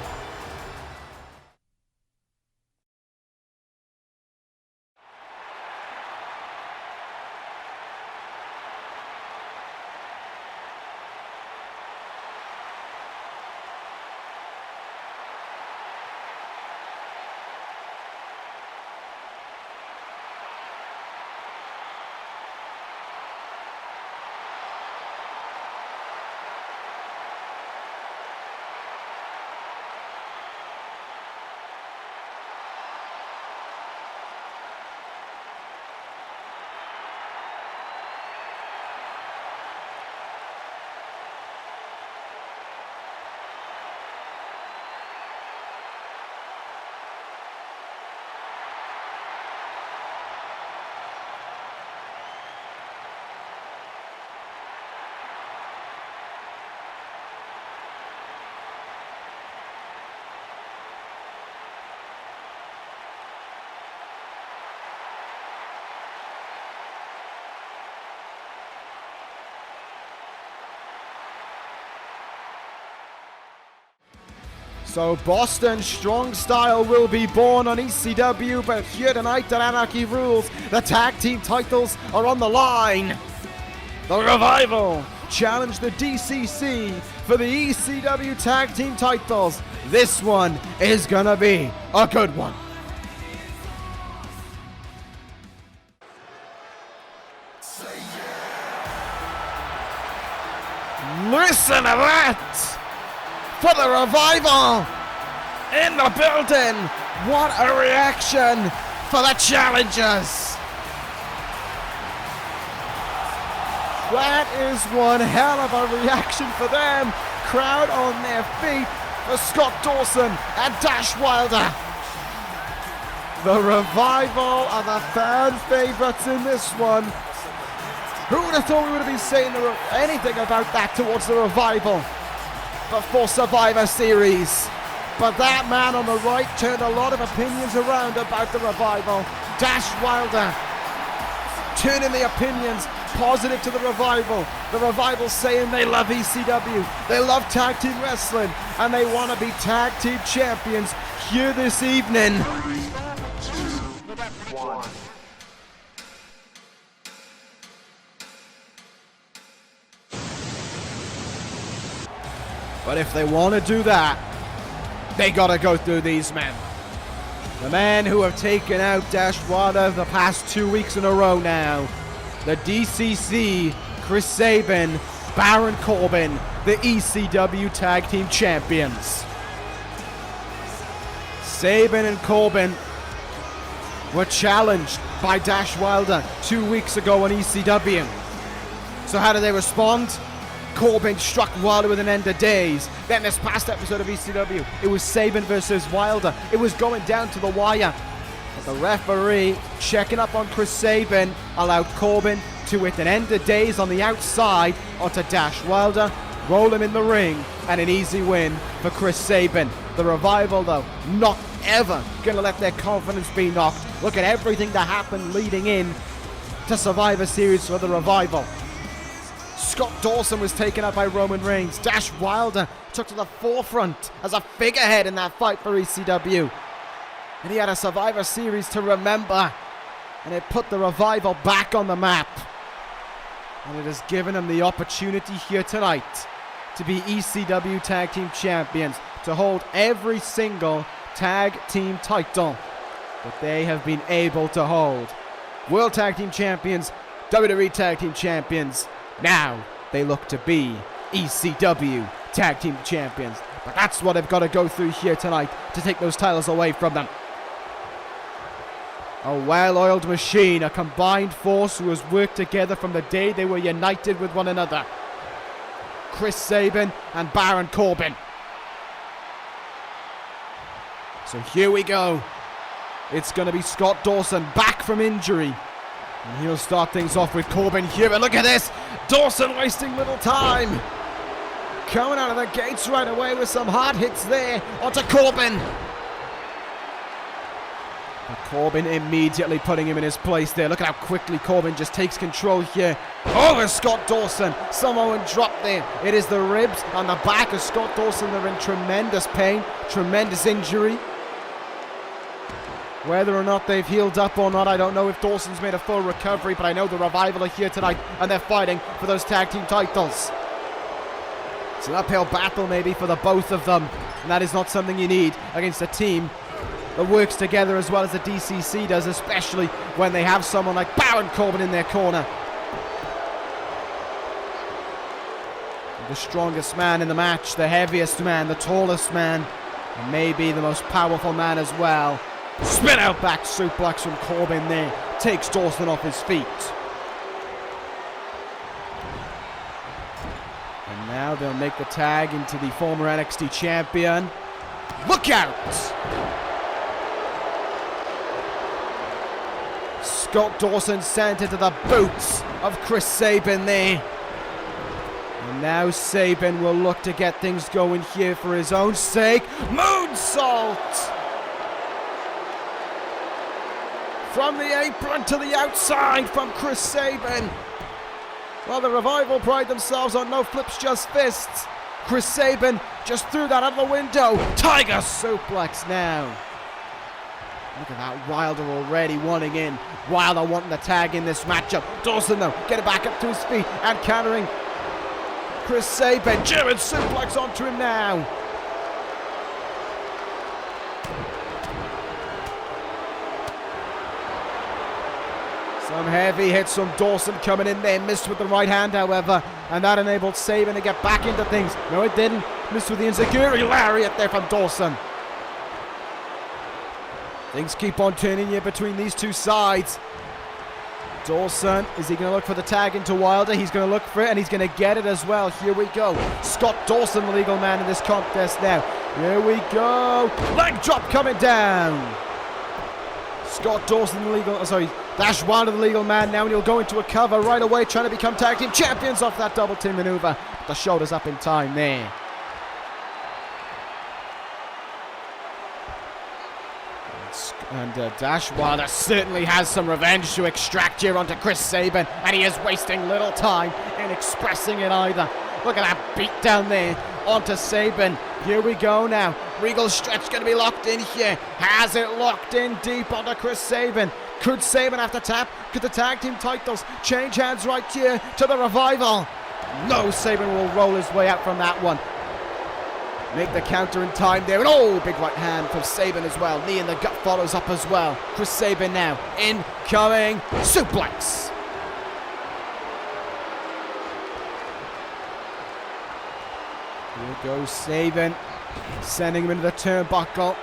So Boston Strong Style will be born on ECW, but here tonight at Anarchy Rulz, the tag team titles are on the line. The Revival challenge the DCC for the ECW tag team titles. This one is gonna be a good one. Listen to that! For the Revival in the building. What a reaction for the challengers. That is one hell of a reaction for them. Crowd on their feet for Scott Dawson and Dash Wilder. The Revival are the fan favorites in this one. Who would have thought we would have been saying anything about that towards the Revival before Survivor Series? But that man on the right turned a lot of opinions around about the Revival. Dash Wilder turning the opinions positive to the Revival. The Revival saying they love ECW, they love tag team wrestling, and they want to be tag team champions here this evening. 3, 2, 1. But if they want to do that, they gotta go through these men. The men who have taken out Dash Wilder the past 2 weeks in a row now. The DCC, Chris Sabin, Baron Corbin, the ECW Tag Team Champions. Sabin and Corbin were challenged by Dash Wilder 2 weeks ago on ECW. So how did they respond? Corbin struck Wilder with an end of days. Then this past episode of ECW, it was Sabin versus Wilder. It was going down to the wire. But the referee, checking up on Chris Sabin, allowed Corbin to hit an end of days on the outside onto Dash Wilder, roll him in the ring, and an easy win for Chris Sabin. The Revival, though, not ever going to let their confidence be knocked. Look at everything that happened leading in to Survivor Series for the Revival. Scott Dawson was taken out by Roman Reigns. Dash Wilder took to the forefront as a figurehead in that fight for ECW. And he had a Survivor Series to remember. And it put the Revival back on the map. And it has given him the opportunity here tonight to be ECW Tag Team Champions, to hold every single tag team title that they have been able to hold. World Tag Team Champions, WWE Tag Team Champions. Now they look to be ECW Tag Team Champions. But that's what they've got to go through here tonight to take those titles away from them. A well-oiled machine, a combined force who has worked together from the day they were united with one another. Chris Sabin and Baron Corbin. So here we go. It's going to be Scott Dawson back from injury. And he'll start things off with Corbin here. And look at this. Dawson wasting little time. coming out of the gates right away with some hard hits there onto Corbin. But Corbin immediately putting him in his place there. Look at how quickly Corbin just takes control here over Scott Dawson. Samoan drop there. It is the ribs on the back of Scott Dawson. They're in tremendous pain, tremendous injury. Whether or not they've healed up or not, I don't know if Dawson's made a full recovery, but I know the Revival are here tonight and they're fighting for those tag team titles. It's an uphill battle maybe for the both of them, and that is not something you need against a team that works together as well as the DCC does, especially when they have someone like Baron Corbin in their corner. The strongest man in the match, the heaviest man, the tallest man, and maybe the most powerful man as well. Spin out back suplex from Corbin there, takes Dawson off his feet. And now they'll make the tag into the former NXT champion. Look out! Scott Dawson sent into the boots of Chris Sabin there. And now Sabin will look to get things going here for his own sake. Moonsault! From the apron to the outside from Chris Sabin. Well, the Revival pride themselves on no flips, just fists. Chris Sabin just threw that out the window. Tiger suplex now. Look at that, Wilder already wanting in. Wilder wanting the tag in this matchup. Dawson though, getting back up to his feet and countering Chris Sabin. German suplex onto him now. Some heavy hits from Dawson coming in there. Missed with the right hand, however. And that enabled Sabin to get back into things. No, it didn't. Missed with the enziguri lariat there from Dawson. Things keep on turning here between these two sides. Dawson, is he going to look for the tag into Wilder? He's going to look for it, and he's going to get it as well. Here we go. Scott Dawson, the legal man in this contest now. Here we go. Leg drop coming down. Scott Dawson, the legal... sorry, Dash Wilder, the legal man now, and he'll go into a cover right away, trying to become tag team champions off that double team maneuver. But the shoulders up in time there. And Dash Wilder certainly has some revenge to extract here onto Chris Sabin, and he is wasting little time in expressing it either. Look at that beat down there onto Sabin. Here we go now. Regal stretch going to be locked in here. Has it locked in deep onto Chris Sabin. Could Sabin have to tap? Could the tag team titles change hands right here to the Revival? No, Sabin will roll his way out from that one. Make the counter in time there. And oh, big right hand from Sabin as well. Knee in the gut follows up as well. Chris Sabin now. Incoming suplex. Here goes Sabin. Sending him into the turnbuckle.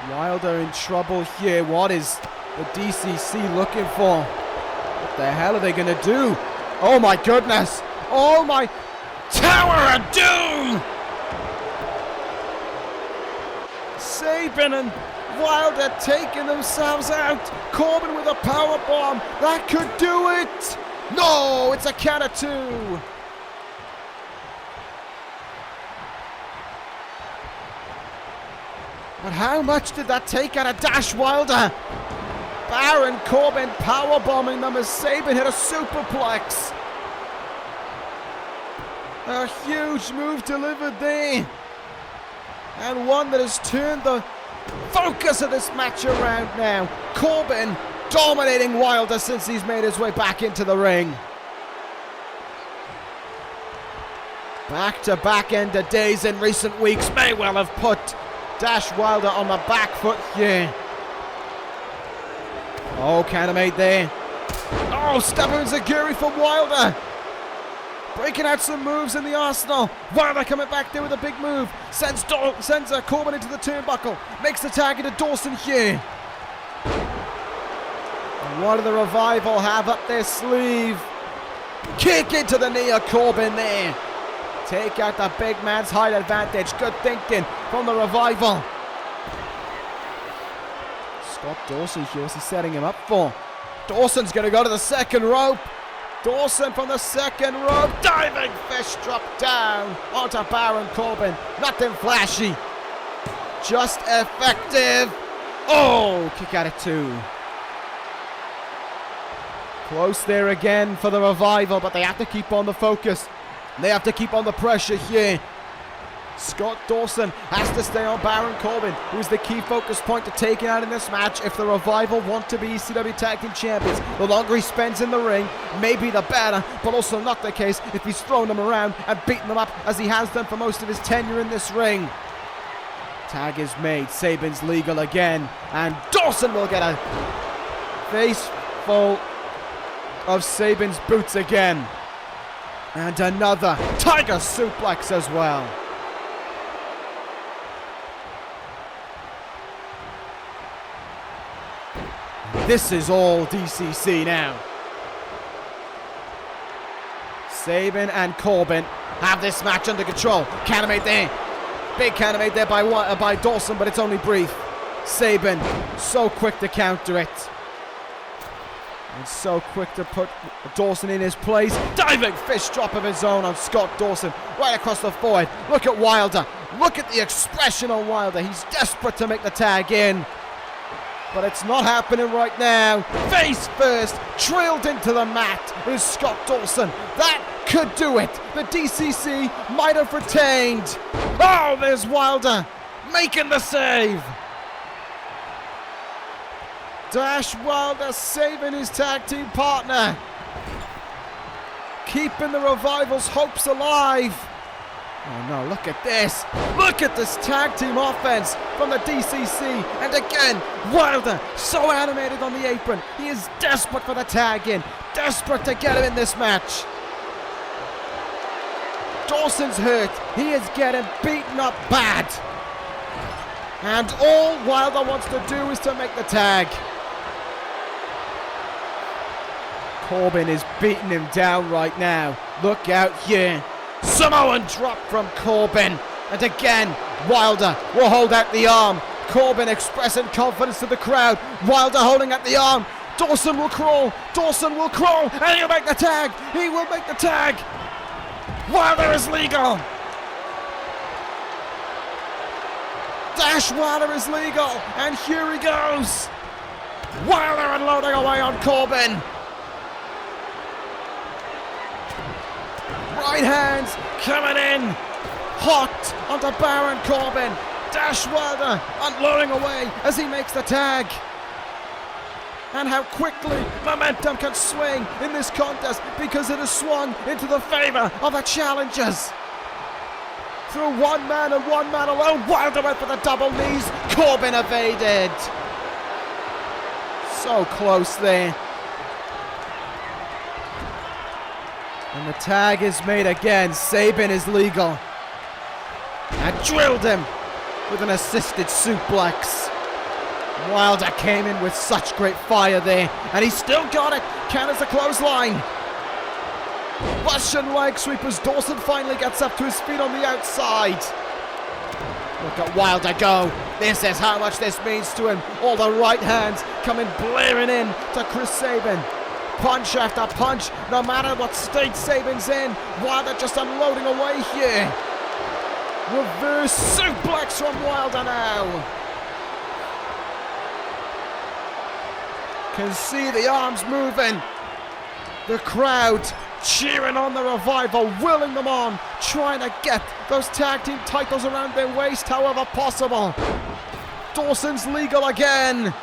Wilder in trouble here. What is the DCC looking for? What the hell are they going to do? Oh my goodness. Oh my... Tower of Doom! Sabin and Wilder taking themselves out. Corbin with a power bomb. That could do it. No, it's a count of two. But how much did that take out of Dash Wilder? Baron Corbin powerbombing them as Sabin hit a superplex. A huge move delivered there. And one that has turned the focus of this match around now. Corbin dominating Wilder since he's made his way back into the ring. Back-to-back end of days in recent weeks may well have put Dash Wilder on the back foot here. Oh, counter made there. Oh, stubborn enziguri from Wilder. Breaking out some moves in the arsenal. Wilder coming back there with a big move. Sends Corbin into the turnbuckle. Makes the tag into Dawson here. And what do the Revival have up their sleeve? Kick into the knee of Corbin there. Take out the big man's height advantage. Good thinking from the Revival. Scott Dawson here. What's he setting him up for? Dawson's going to go to the second rope. Dawson from the second rope, diving fish drop down onto Baron Corbin. Nothing flashy, just effective. Oh, kick out at 2. Close there again for the Revival, but they have to keep on the focus. They have to keep on the pressure here. Scott Dawson has to stay on Baron Corbin, who's the key focus point to take it out in this match if the Revival want to be ECW Tag Team Champions. The longer he spends in the ring, maybe the better, but also not the case if he's thrown them around and beaten them up as he has done for most of his tenure in this ring. Tag is made, Sabin's legal again, and Dawson will get a face full of Sabin's boots again. And another Tiger suplex as well. This is all DCC now. Sabin and Corbin have this match under control. Canamate there. Big canamate there by Dawson, but it's only brief. Sabin, so quick to counter it. And so quick to put Dawson in his place. Diving fish drop of his own on Scott Dawson. Right across the forehead. Look at Wilder. Look at the expression on Wilder. He's desperate to make the tag in. But it's not happening right now. Face first, trailed into the mat is Scott Dawson. That could do it. The DCC might have retained. Oh, there's Wilder making the save. Dash Wilder saving his tag team partner. Keeping the Revival's hopes alive. Oh no, look at this. Look at this tag team offense from the DCC. And again, Wilder so animated on the apron. He is desperate for the tag in. Desperate to get him in this match. Dawson's hurt. He is getting beaten up bad. And all Wilder wants to do is to make the tag. Corbin is beating him down right now. Look out here. Samoan drop from Corbin. And again, Wilder will hold out the arm. Corbin expressing confidence to the crowd. Wilder holding out the arm. Dawson will crawl. Dawson will crawl. And he'll make the tag. He will make the tag. Wilder is legal. Dash Wilder is legal. And here he goes. Wilder unloading away on Corbin. Right hands coming in, hot onto Baron Corbin. Dash Wilder unloading away as he makes the tag. And how quickly momentum can swing in this contest because it has swung into the favor of the challengers. Through one man and one man alone, Wilder went for the double knees. Corbin evaded. So close there. And the tag is made again. Sabin is legal. And drilled him with an assisted suplex. Wilder came in with such great fire there. And he still got it. Counters a clothesline. Russian leg sweep as Dawson finally gets up to his feet on the outside. Look at Wilder go. This is how much this means to him. All the right hands coming blaring in to Chris Sabin. Punch after punch, no matter what state Sabin's in. Wilder just unloading away here. Reverse suplex from Wilder now. Can see the arms moving. The crowd cheering on the Revival, willing them on, trying to get those tag team titles around their waist however possible. Dawson's legal again.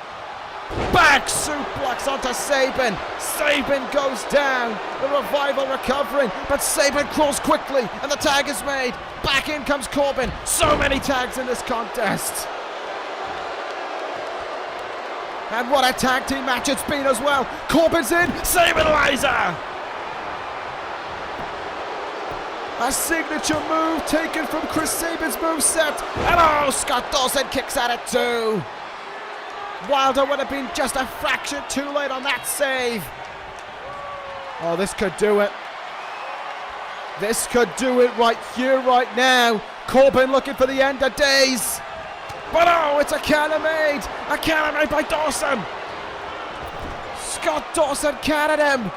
Back suplex onto Sabin. Sabin goes down. The Revival recovering, but Sabin crawls quickly and the tag is made. Back in comes Corbin. So many tags in this contest. And what a tag team match it's been as well. Corbin's in. Sabin Liza. A signature move taken from Chris Sabin's moveset. And oh, Scott Dawson kicks out at 2. Wilder would have been just a fraction too late on that save. Oh, this could do it. This could do it right here, right now. Corbin looking for the end of days. But oh, it's a cannon-made. A cannon-made by Dawson. Scott Dawson cannoned him.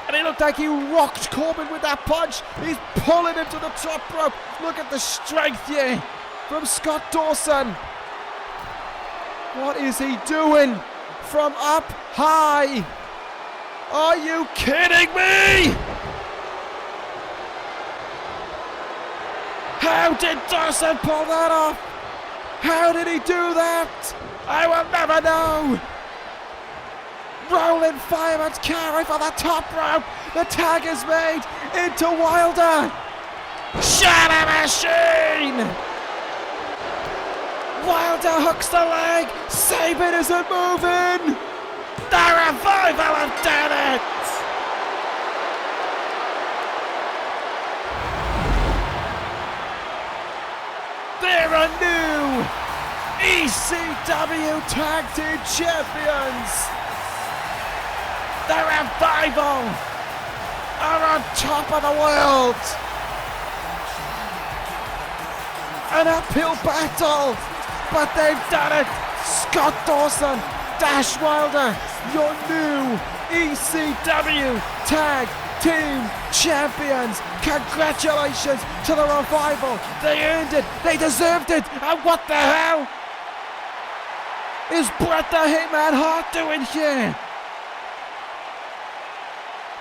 And he looked like he rocked Corbin with that punch. He's pulling him to the top rope. Look at the strength here from Scott Dawson. What is he doing from up high? Are you kidding me? How did Dawson pull that off? How did he do that? I will never know. Rolling fireman's carry for the top rope. The tag is made into Wilder. Shatter Machine. Wilder hooks the leg. Sabin isn't moving. The Revival have done it. They're a new ECW Tag Team Champions. The Revival are on top of the world. An uphill battle, but they've done it. Scott Dawson, Dash Wilder, your new ECW Tag Team Champions. Congratulations to the Revival. They earned it. They deserved it. And what the hell is Bret the Hitman Hart doing here?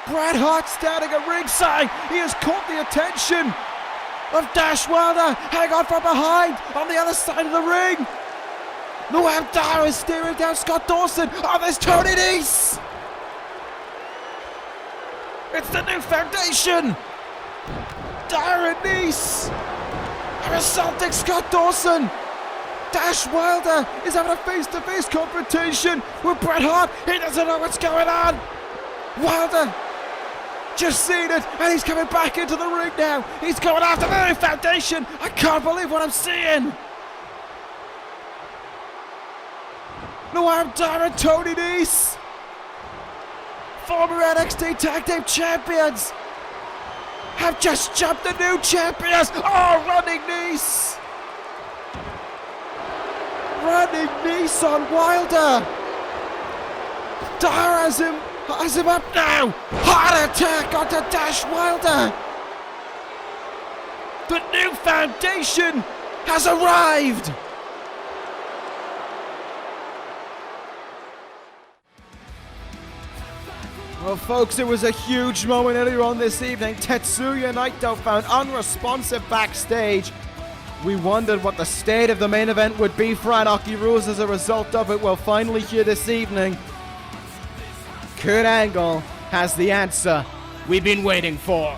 Bret Hart standing at ringside. He has caught the attention of Dash Wilder. Hang on from behind on the other side of the ring. Noam Dar is staring down Scott Dawson. Oh, there's Tony Nese. It's the new foundation. Dar and Nese are assaulting Scott Dawson. Dash Wilder is having a face-to-face confrontation with Bret Hart. He doesn't know what's going on. Wilder just seen it, and he's coming back into the ring now. He's going after the new foundation. I can't believe what I'm seeing. Noam Dar and Tony Nese, former NXT Tag Team Champions, have just jumped the new champions. Oh, running Nese. Running Nese on Wilder. Dar has him up now. Heart attack onto Dash Wilder. The new foundation has arrived. Well, folks, it was a huge moment earlier on this evening. Tetsuya Naito found unresponsive backstage. We wondered what the state of the main event would be for Anarchy Rulz as a result of it. We'll finally hear this evening. Kurt Angle has the answer we've been waiting for.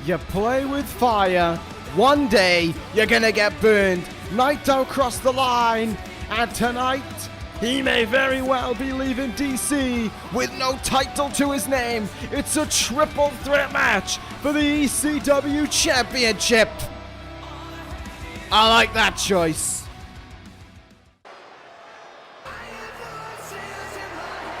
You play with fire, one day you're gonna get burned. Naito crossed the line, and tonight he may very well be leaving DC with no title to his name. It's a triple threat match for the ECW Championship. I like that choice.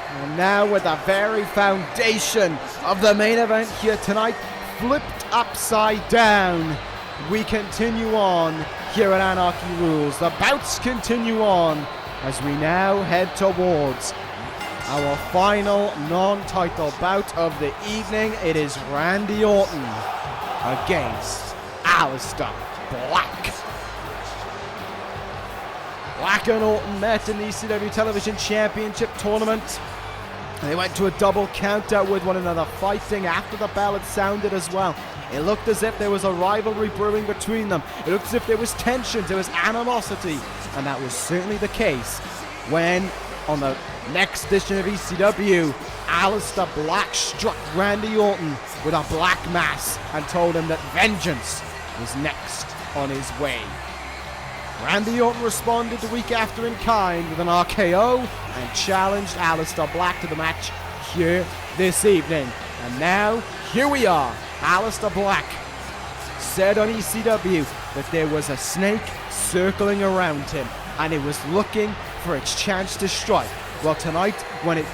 And now with the very foundation of the main event here tonight flipped upside down, we continue on here at Anarchy Rulz. The bouts continue on as we now head towards our final non-title bout of the evening. It is Randy Orton against Aleister Black. Black and Orton met in the ECW Television Championship tournament. They went to a double countout with one another, fighting after the bell had sounded as well. It looked as if there was a rivalry brewing between them. It looked as if there was tension, there was animosity. And that was certainly the case when, on the next edition of ECW, Aleister Black struck Randy Orton with a black mass and told him that vengeance was next on his way. Randy Orton responded the week after in kind with an RKO and challenged Aleister Black to the match here this evening. And now, here we are. Aleister Black said on ECW that there was a snake circling around him and it was looking for its chance to strike. Well, tonight, when it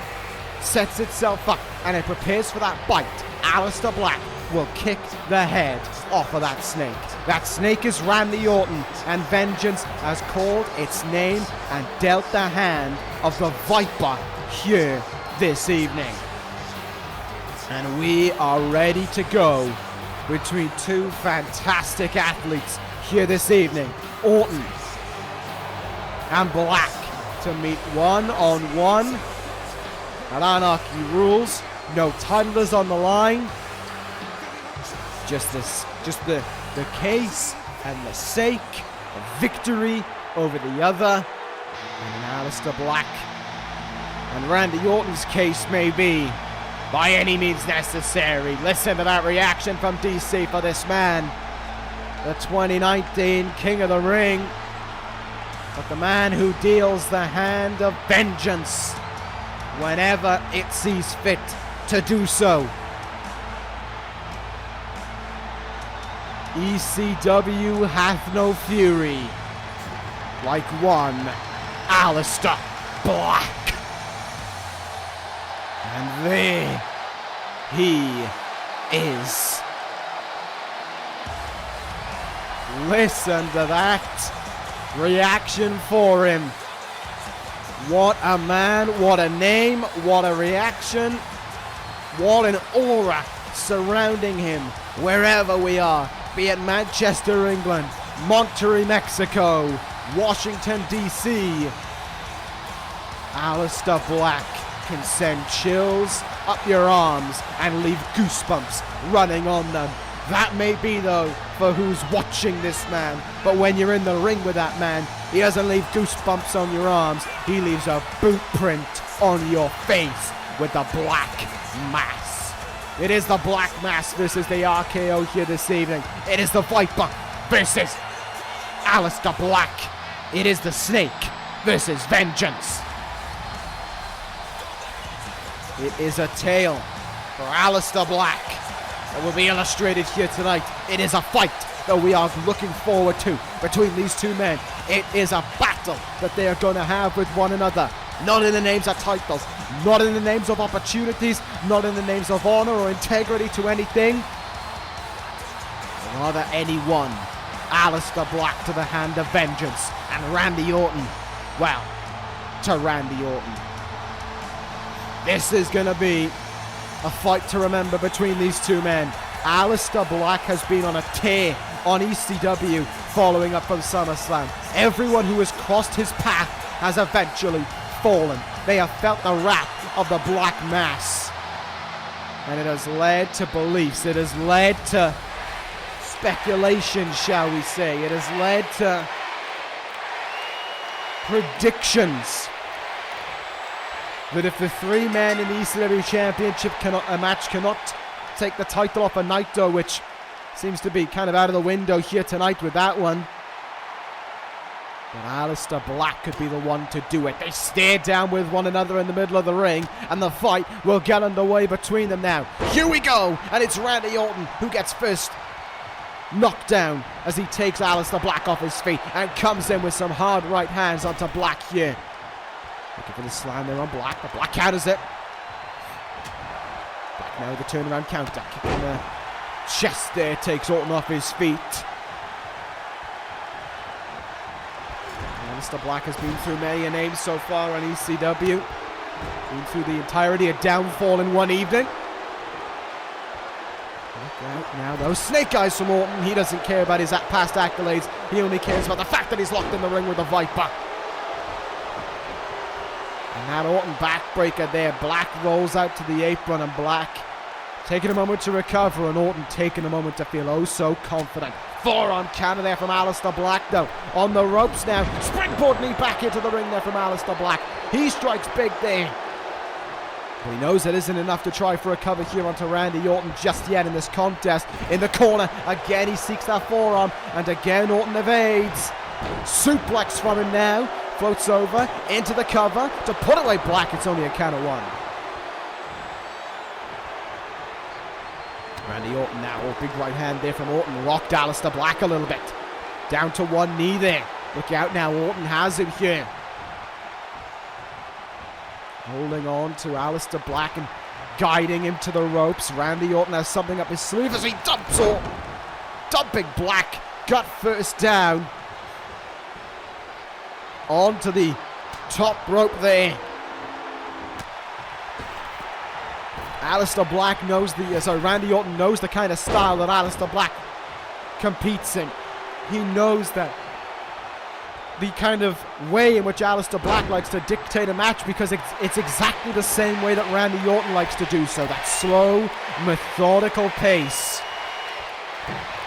sets itself up and it prepares for that bite, Aleister Black will kick the head off of that snake. That snake is Randy Orton, and vengeance has called its name and dealt the hand of the Viper here this evening. And we are ready to go between two fantastic athletes here this evening. Orton and Black to meet one-on-one at Anarchy Rulz. No titles on the line. Just the case and the sake of victory over the other. And Aleister Black and Randy Orton's case may be by any means necessary. Listen to that reaction from DC for this man, the 2019 King of the Ring, but the man who deals the hand of vengeance whenever it sees fit to do so. ECW hath no fury like one Aleister Black. And there he is. Listen to that reaction for him. What a man, what a name, what a reaction, what an aura surrounding him wherever we are. Be it Manchester, England, Monterrey, Mexico, Washington, D.C. Aleister Black can send chills up your arms and leave goosebumps running on them. That may be, though, for who's watching this man. But when you're in the ring with that man, he doesn't leave goosebumps on your arms. He leaves a boot print on your face with the black mass. It is the Black Mass versus the RKO here this evening. It is the Viper versus Aleister Black. It is the Snake versus Vengeance. It is a tale for Aleister Black that will be illustrated here tonight. It is a fight that we are looking forward to between these two men. It is a battle that they are going to have with one another. Not in the names of titles, not in the names of opportunities, not in the names of honor or integrity to anything. Rather anyone. Aleister Black to the hand of vengeance, and Randy Orton, well, to Randy Orton. This is going to be a fight to remember between these two men. Aleister Black has been on a tear on ECW following up from SummerSlam. Everyone who has crossed his path has eventually fallen. They have felt the wrath of the Black Mass. And it has led to beliefs. It has led to speculation, shall we say. It has led to predictions that if the three men in the ECW Championship match cannot take the title off of Naito, which seems to be kind of out of the window here tonight with that one, but Aleister Black could be the one to do it. They stare down with one another in the middle of the ring, and the fight will get underway between them now. Here we go, and it's Randy Orton who gets first knocked down as he takes Aleister Black off his feet and comes in with some hard right hands onto Black here. Looking for the slam there on Black, but Black counters it. Black now with the turnaround counter, kicking the chest there, takes Orton off his feet. Aleister Black has been through many names so far on ECW. Been through the entirety of Downfall in one evening. Look out now, those snake eyes from Orton. He doesn't care about his past accolades. He only cares about the fact that he's locked in the ring with the Viper. And that Orton backbreaker there. Black rolls out to the apron, and Black taking a moment to recover, and Orton taking a moment to feel oh so confident. Forearm counter there from Aleister Black though. On the ropes now. Springboard knee back into the ring there from Aleister Black. He strikes big there. But he knows it isn't enough to try for a cover here onto Randy Orton just yet in this contest. In the corner, again he seeks that forearm, and again Orton evades. Suplex from him now. Floats over into the cover to put away Black. It's only a count of one. Randy Orton now, oh, big right hand there from Orton. Rocked Aleister Black a little bit. Down to one knee there. Look out now, Orton has it here. Holding on to Aleister Black and guiding him to the ropes. Randy Orton has something up his sleeve as he dumps Orton. Dumping Black, gut first down. Onto the top rope there. Aleister Black knows Randy Orton knows the kind of style that Aleister Black competes in. He knows that the kind of way in which Aleister Black likes to dictate a match, because it's exactly the same way that Randy Orton likes to do so. That slow, methodical pace.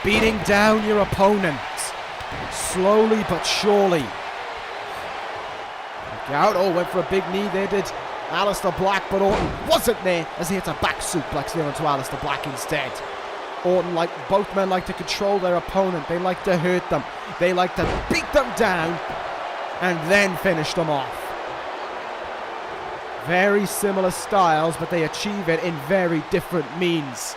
Beating down your opponent. Slowly but surely. Look out. Oh, went for a big knee there, did Aleister Black, but Orton wasn't there as he hits a back suplex there onto Aleister Black instead. Orton, like both men, like to control their opponent. They like to hurt them. They like to beat them down and then finish them off. Very similar styles, but they achieve it in very different means.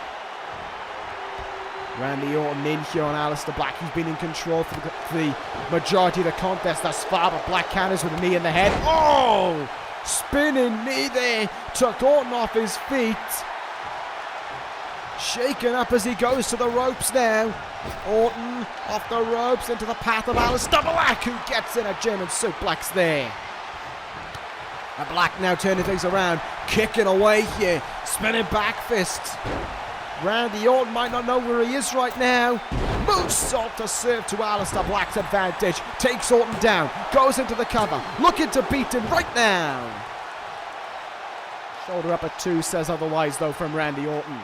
Randy Orton in here on Aleister Black. He's been in control for the majority of the contest thus far, but Black counters with a knee in the head. Oh! Spinning knee there. Took Orton off his feet. Shaken up as he goes to the ropes now. Orton off the ropes into the path of Aleister Black, who gets in a German suplex there. And Black now turning things around, kicking away here, spinning back fists. Randy Orton might not know where he is right now. Moonsault to serve to Aleister Black's advantage. Takes Orton down, goes into the cover, looking to beat him right now. Shoulder up at 2 says otherwise though from Randy Orton.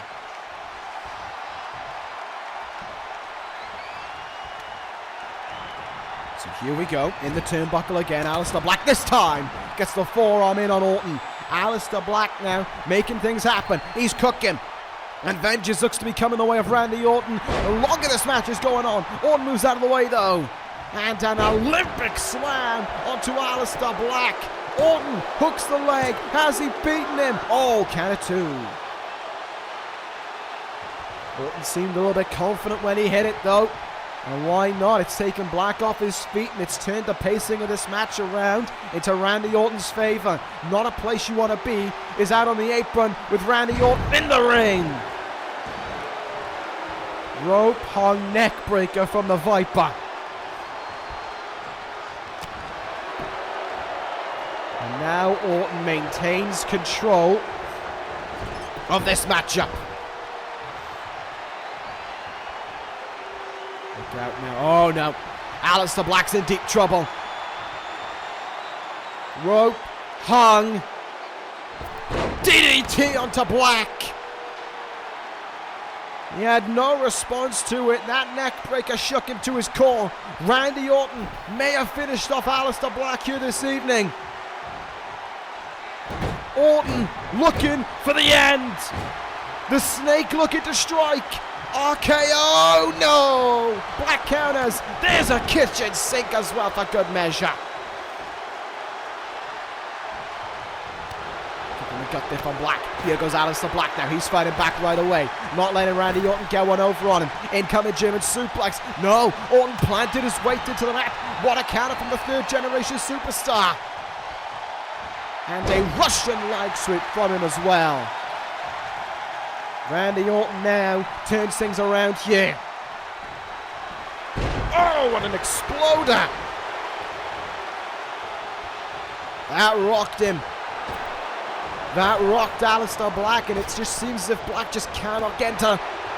So here we go, in the turnbuckle again. Aleister Black this time gets the forearm in on Orton. Aleister Black now making things happen. He's cooking. And vengeance looks to be coming the way of Randy Orton. The longer this match is going on, Orton moves out of the way though. And an Olympic slam onto Aleister Black. Orton hooks the leg. Has he beaten him? Oh, count of 2. Orton seemed a little bit confident when he hit it though. And why not? It's taken Black off his feet, and it's turned the pacing of this match around into Randy Orton's favor. Not a place you want to be is out on the apron with Randy Orton in the ring. Rope hung neck breaker from the Viper. And now Orton maintains control of this matchup. Look out now. Oh no. Aleister Black's in deep trouble. Rope hung. DDT onto Black. He had no response to it. That neck breaker shook him to his core. Randy Orton may have finished off Aleister Black here this evening. Orton looking for the end. The snake looking to strike. RKO, no! Black counters. There's a kitchen sink as well for good measure. Kicking the gut there from Black. Here goes Aleister Black now. He's fighting back right away. Not letting Randy Orton get one over on him. Incoming German suplex. No, Orton planted his weight into the mat. What a counter from the third generation superstar. And a Russian leg sweep from him as well. Randy Orton now turns things around here. Oh, what an exploder! That rocked him. That rocked Aleister Black, and it just seems as if Black just cannot get into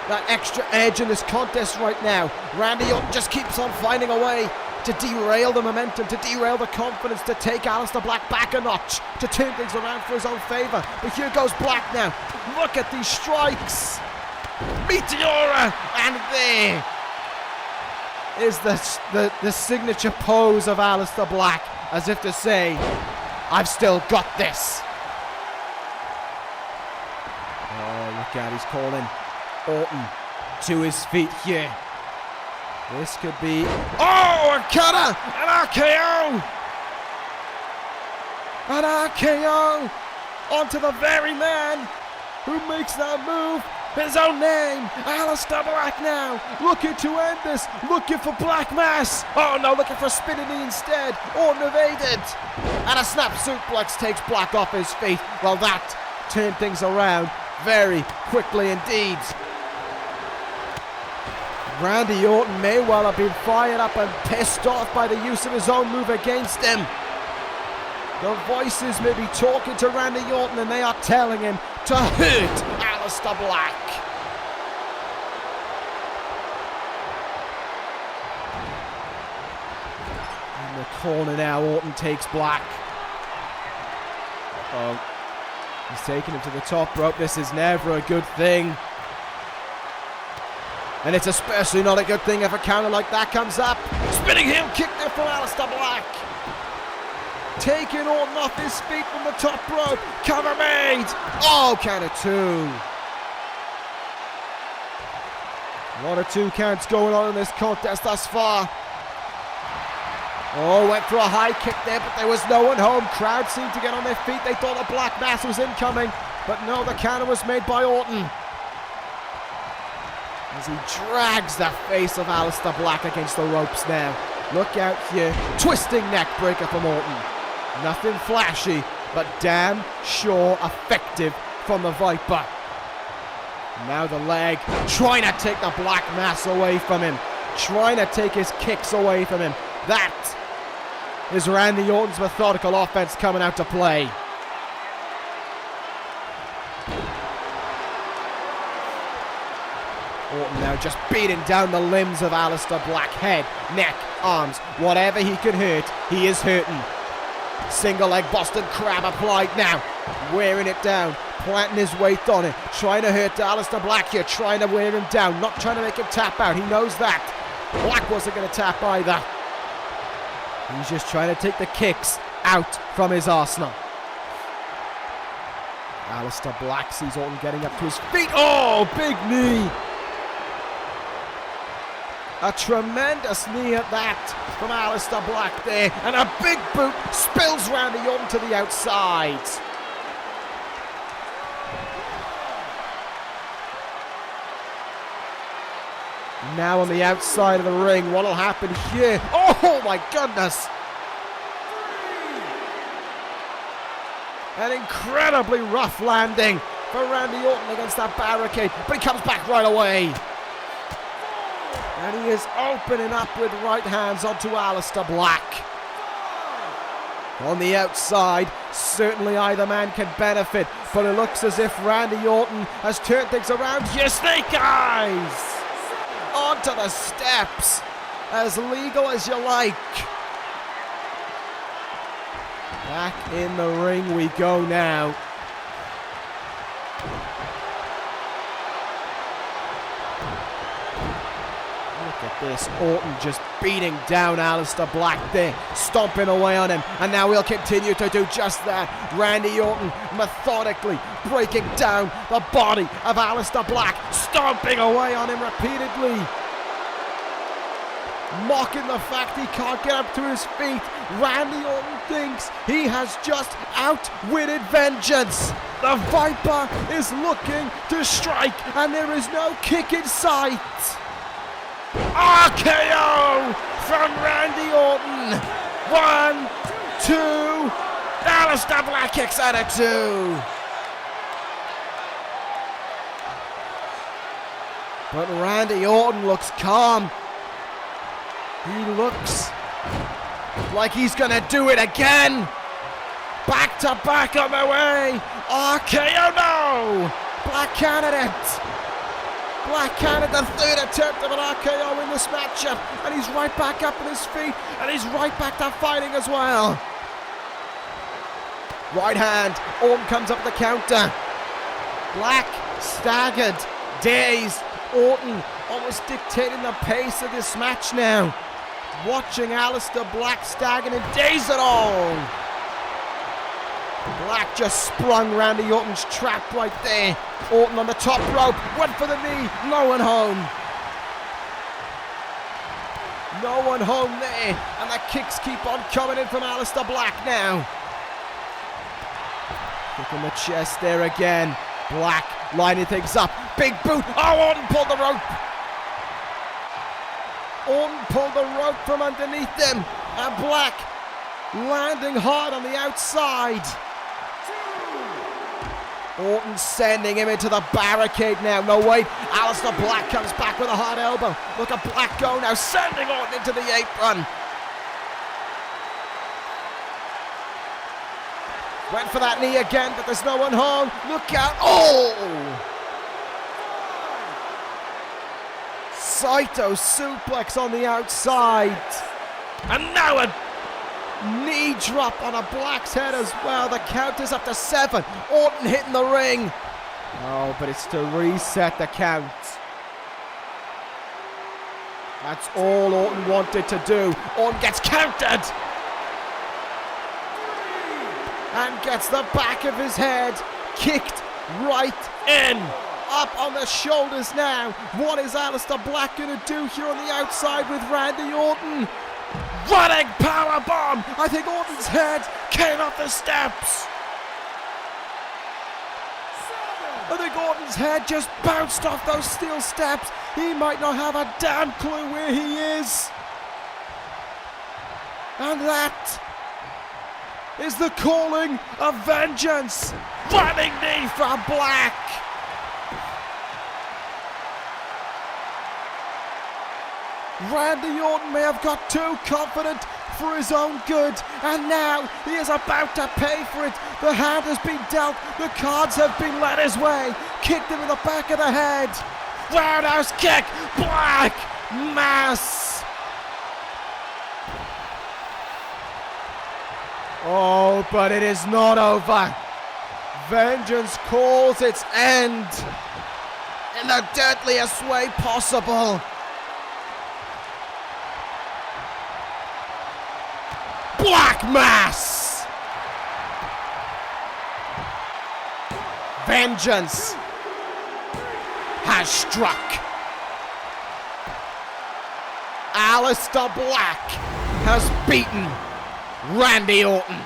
that extra edge in this contest right now. Randy Orton just keeps on finding a way to derail the momentum, to derail the confidence, to take Aleister Black back a notch, to turn things around for his own favour. But here goes Black now. Look at these strikes. Meteora, and there is the signature pose of Aleister Black, as if to say, I've still got this. Oh, look out, he's calling Orton to his feet here. This could be, oh, a cutter, an RKO! An RKO onto the very man who makes that move. His own name, Aleister Black now, looking to end this, looking for Black Mass. Oh no, looking for a spinning knee instead. Orton evaded. And a snap suplex takes Black off his feet. Well, that turned things around very quickly indeed. Randy Orton may well have been fired up and pissed off by the use of his own move against him. The voices may be talking to Randy Orton and they are telling him to hurt Aleister Black. In the corner now, Orton takes Black. Oh, he's taking him to the top rope. This is never a good thing. And it's especially not a good thing if a counter like that comes up. Spinning heel kick there from Aleister Black. Taking Orton off his feet from the top rope. Cover made. Oh, count of two. A lot of 2 counts going on in this contest thus far. Oh, went for a high kick there, but there was no one home. Crowd seemed to get on their feet. They thought a Black Mass was incoming, but no, the counter was made by Orton. As he drags the face of Aleister Black against the ropes now. Look out here. Twisting neck breaker from Orton. Nothing flashy, but damn sure effective from the Viper. Now the leg, trying to take the Black Mass away from him. Trying to take his kicks away from him. That is Randy Orton's methodical offense coming out to play. Orton now just beating down the limbs of Aleister Black. Head, neck, arms, whatever he can hurt, he is hurting. Single leg Boston Crab applied now. Wearing it down, planting his weight on it. Trying to hurt Aleister Black here, trying to wear him down. Not trying to make him tap out, he knows that. Black wasn't going to tap either. He's just trying to take the kicks out from his arsenal. Aleister Black sees Orton getting up to his feet. Oh, big knee. A tremendous knee at that from Aleister Black there. And a big boot spills Randy Orton to the outside. Now on the outside of the ring, what will happen here? Oh my goodness! An incredibly rough landing for Randy Orton against that barricade, but he comes back right away. And he is opening up with right hands onto Aleister Black. On the outside, certainly either man can benefit, but it looks as if Randy Orton has turned things around. Your snake eyes! Onto the steps, as legal as you like. Back in the ring we go now. Look at this, Orton just beating down Aleister Black there, stomping away on him, and now he'll continue to do just that. Randy Orton methodically breaking down the body of Aleister Black, stomping away on him repeatedly. Mocking the fact he can't get up to his feet. Randy Orton thinks he has just outwitted vengeance. The Viper is looking to strike, and there is no kick in sight. RKO from Randy Orton. 1, 2. Aleister Black kicks out of 2. But Randy Orton looks calm. He looks like he's gonna do it again. Back to back on the way. RKO, no! Black candidate. Black counted the third attempt of an RKO in this matchup, and he's right back up on his feet, and he's right back to fighting as well. Right hand, Orton comes up the counter. Black staggered, dazed. Orton almost dictating the pace of this match now. Watching Aleister Black stagger and daze it all. Black just sprung Randy Orton's trap right there. Orton on the top rope, went for the knee, no one home. No one home there, and the kicks keep on coming in from Aleister Black now. Kick in the chest there again. Black lining things up, big boot, oh, Orton pulled the rope. Orton pulled the rope from underneath him, and Black landing hard on the outside. Orton sending him into the barricade now. No, wait. Aleister Black comes back with a hard elbow. Look at Black go now, sending Orton into the apron. Went for that knee again, but there's no one home. Look out. Oh! Saito suplex on the outside. And now a knee drop on a Black's head as well. The count is up to 7. Orton hitting the ring. Oh, but it's to reset the count. That's all Orton wanted to do. Orton gets countered. And gets the back of his head kicked right in. Up on the shoulders now. What is Aleister Black going to do here on the outside with Randy Orton? Running power bomb. I think Orton's head came off the steps. I think Orton's head just bounced off those steel steps. He might not have a damn clue where he is. And that is the calling of vengeance. Running knee from Black. Randy Orton may have got too confident for his own good, and now he is about to pay for it. The hand has been dealt, the cards have been led his way. Kicked him in the back of the head. Roundhouse kick, Black mass. Oh, but it is not over. Vengeance calls its end in the deadliest way possible. Black mass. Vengeance has struck. Aleister Black has beaten Randy Orton.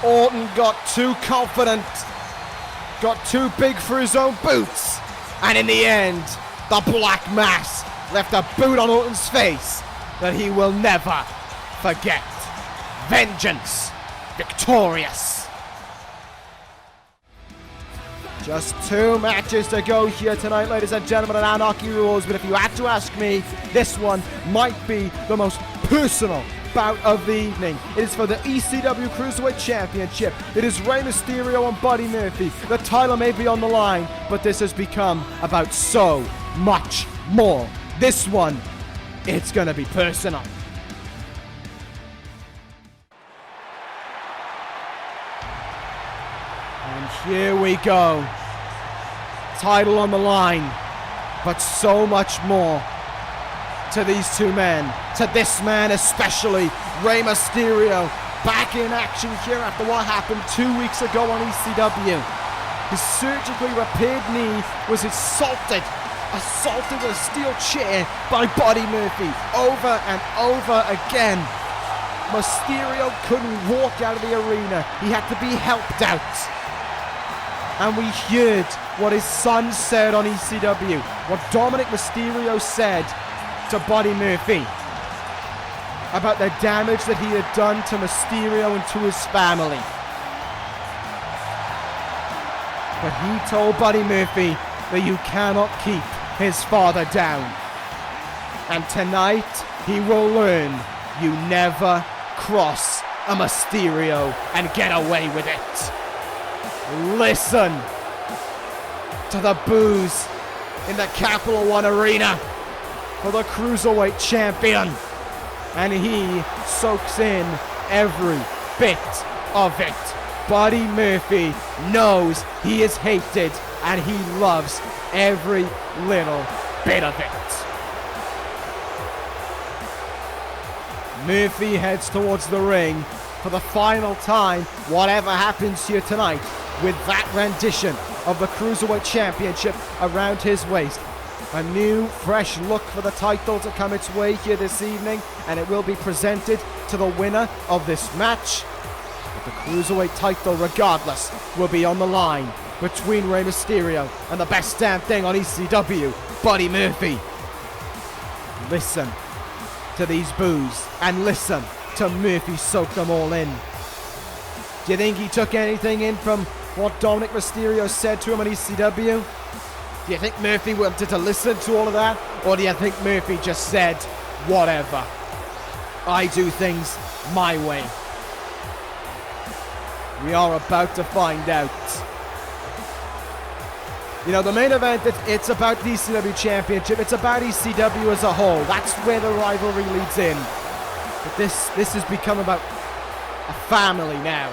Orton got too confident, got too big for his own boots, and in the end, the Black Mass left a boot on Orton's face that he will never forget. Vengeance victorious. Just 2 matches to go here tonight, ladies and gentlemen, at Anarchy Rulz. But if you had to ask me, this one might be the most personal bout of the evening. It is for the ECW Cruiserweight Championship. It is Rey Mysterio and Buddy Murphy. The title may be on the line, but this has become about so much more. This one, it's gonna be personal. And here we go. Title on the line, but so much more to these two men, to this man especially, Rey Mysterio, back in action here after what happened 2 weeks ago on ECW. His surgically repaired knee was assaulted with a steel chair by Buddy Murphy over and over again. Mysterio couldn't walk out of the arena. He had to be helped out. And we heard what his son said on ECW, what Dominic Mysterio said to Buddy Murphy about the damage that he had done to Mysterio and to his family. But he told Buddy Murphy that you cannot keep his father down. And tonight, he will learn you never cross a Mysterio and get away with it. Listen to the boos in the Capital One Arena for the Cruiserweight Champion. And he soaks in every bit of it. Buddy Murphy knows he is hated and he loves every little bit of it. Murphy heads towards the ring for the final time, whatever happens here tonight, with that rendition of the Cruiserweight Championship around his waist. A new, fresh look for the title to come its way here this evening, and it will be presented to the winner of this match. But the Cruiserweight title, regardless, will be on the line between Rey Mysterio and the best damn thing on ECW, Buddy Murphy. Listen to these boos, and listen to Murphy soak them all in. Do you think he took anything in from what Dominic Mysterio said to him on ECW? Do you think Murphy wanted to listen to all of that? Or do you think Murphy just said, whatever, I do things my way? We are about to find out. You know, the main event, it's about the ECW Championship. It's about ECW as a whole. That's where the rivalry leads in. But this has become about a family now.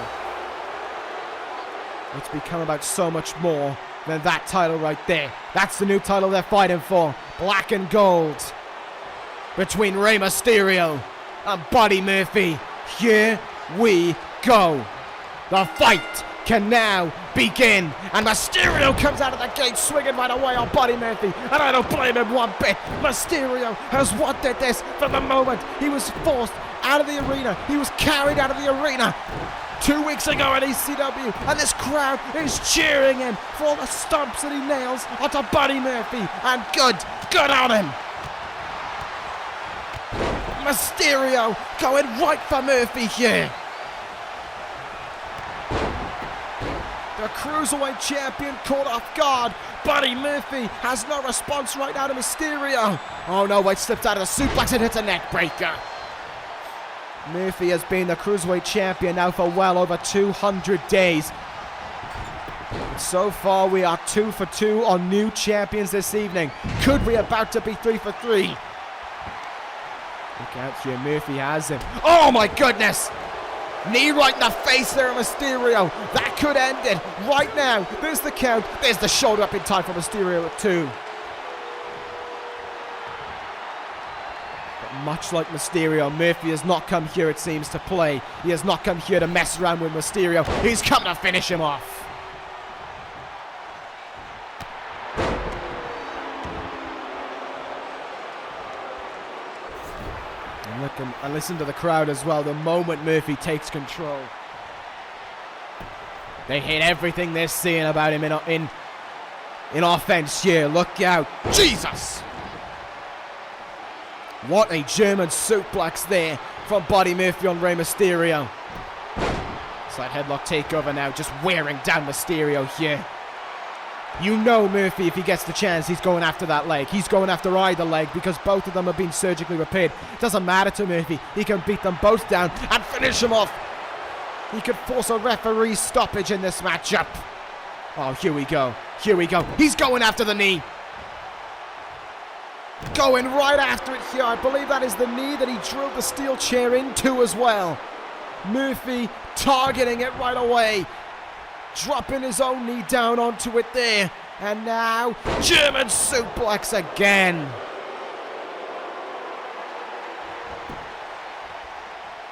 It's become about so much more than that title right there. That's the new title they're fighting for. Black and gold. Between Rey Mysterio and Buddy Murphy. Here we go. The fight can now begin. And Mysterio comes out of the gate swinging right away on Buddy Murphy. And I don't blame him one bit. Mysterio has wanted this from the moment he was forced out of the arena. He was carried out of the arena 2 weeks ago at ECW, and this crowd is cheering him for all the stomps that he nails onto Buddy Murphy, and good on him. Mysterio going right for Murphy here. The Cruiserweight Champion caught off guard. Buddy Murphy has no response right now to Mysterio. Oh no, wait, slipped out of the suplex and hits a neck breaker. Murphy has been the Cruiserweight Champion now for well over 200 days. So far, we are 2 for 2 on new champions this evening. Could we about to be 3 for 3? Look out here, Murphy has him. Oh my goodness! Knee right in the face there of Mysterio. That could end it right now. There's the count. There's the shoulder up in time for Mysterio at 2. Much like Mysterio, Murphy has not come here, it seems, to play. He has not come here to mess around with Mysterio. He's come to finish him off. And look and listen to the crowd as well. The moment Murphy takes control, they hate everything they're seeing about him in offense here. Look out. Jesus! What a German suplex there from Buddy Murphy on Rey Mysterio. Side headlock takeover now, just wearing down Mysterio here. You know Murphy, if he gets the chance, he's going after that leg. He's going after either leg because both of them have been surgically repaired. Doesn't matter to Murphy. He can beat them both down and finish them off. He could force a referee stoppage in this matchup. Oh, here we go. Here we go. He's going after the knee. Going right after it here. I believe that is the knee that he drilled the steel chair into as well. Murphy targeting it right away. Dropping his own knee down onto it there. And now, German suplex again.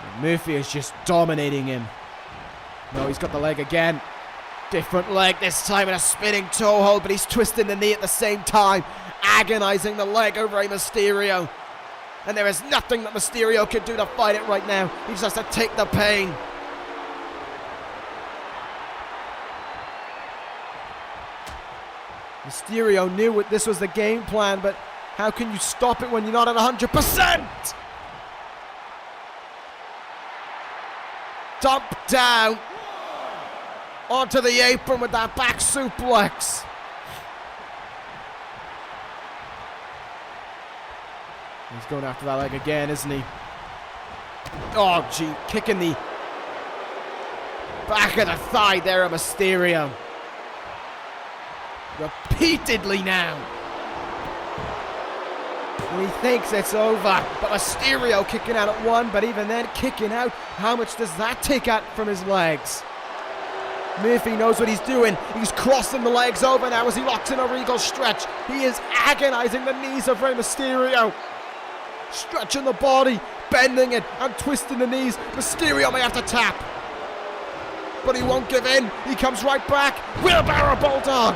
And Murphy is just dominating him. No, he's got the leg again. Different leg this time in a spinning toe hold, but he's twisting the knee at the same time. Agonizing the leg over Rey Mysterio. And there is nothing that Mysterio can do to fight it right now. He just has to take the pain. Mysterio knew this was the game plan, but how can you stop it when you're not at 100%? Dump down onto the apron with that back suplex. He's going after that leg again, isn't he? Oh, gee, kicking the back of the thigh there of Mysterio. Repeatedly now. And he thinks it's over. But Mysterio kicking out at one, but even then kicking out, how much does that take out from his legs? Murphy knows what he's doing. He's crossing the legs over now as he locks in a regal stretch. He is agonizing the knees of Rey Mysterio. Stretching the body, bending it, and twisting the knees. Mysterio may have to tap. But he won't give in. He comes right back. Wheelbarrow Bulldog.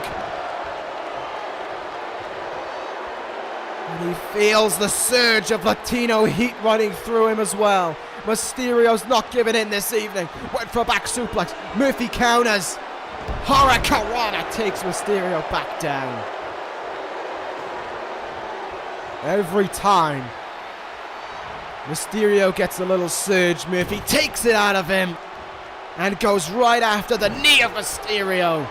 And he feels the surge of Latino heat running through him as well. Mysterio's not giving in this evening. Went for a back suplex. Murphy counters. Hurricanrana takes Mysterio back down. Every time Mysterio gets a little surge, Murphy takes it out of him and goes right after the knee of Mysterio.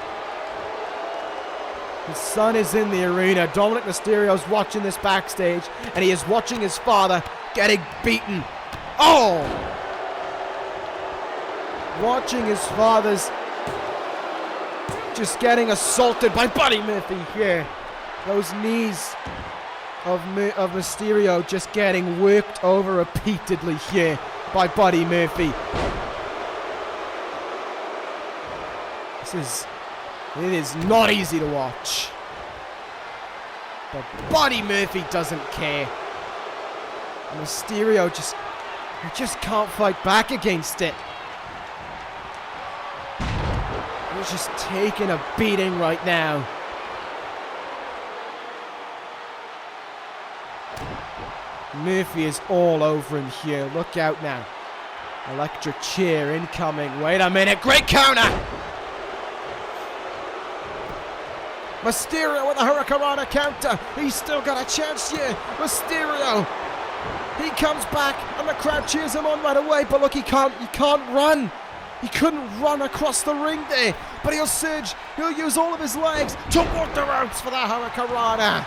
His son is in the arena. Dominic Mysterio's watching this backstage, and he is watching his father getting beaten. Oh! Watching his father's just getting assaulted by Buddy Murphy here. Those knees of Mysterio just getting worked over repeatedly here by Buddy Murphy. It is not easy to watch. But Buddy Murphy doesn't care. And Mysterio just can't fight back against it. He's just taking a beating right now. Murphy is all over him here. Look out now. Electric chair incoming. Wait a minute. Great counter. Mysterio with a Hurricanrana counter. He's still got a chance here. Mysterio. He comes back and the crowd cheers him on right away. But look, he can't run. He couldn't run across the ring there. But he'll surge. He'll use all of his legs to walk the ropes for the Hurricanrana.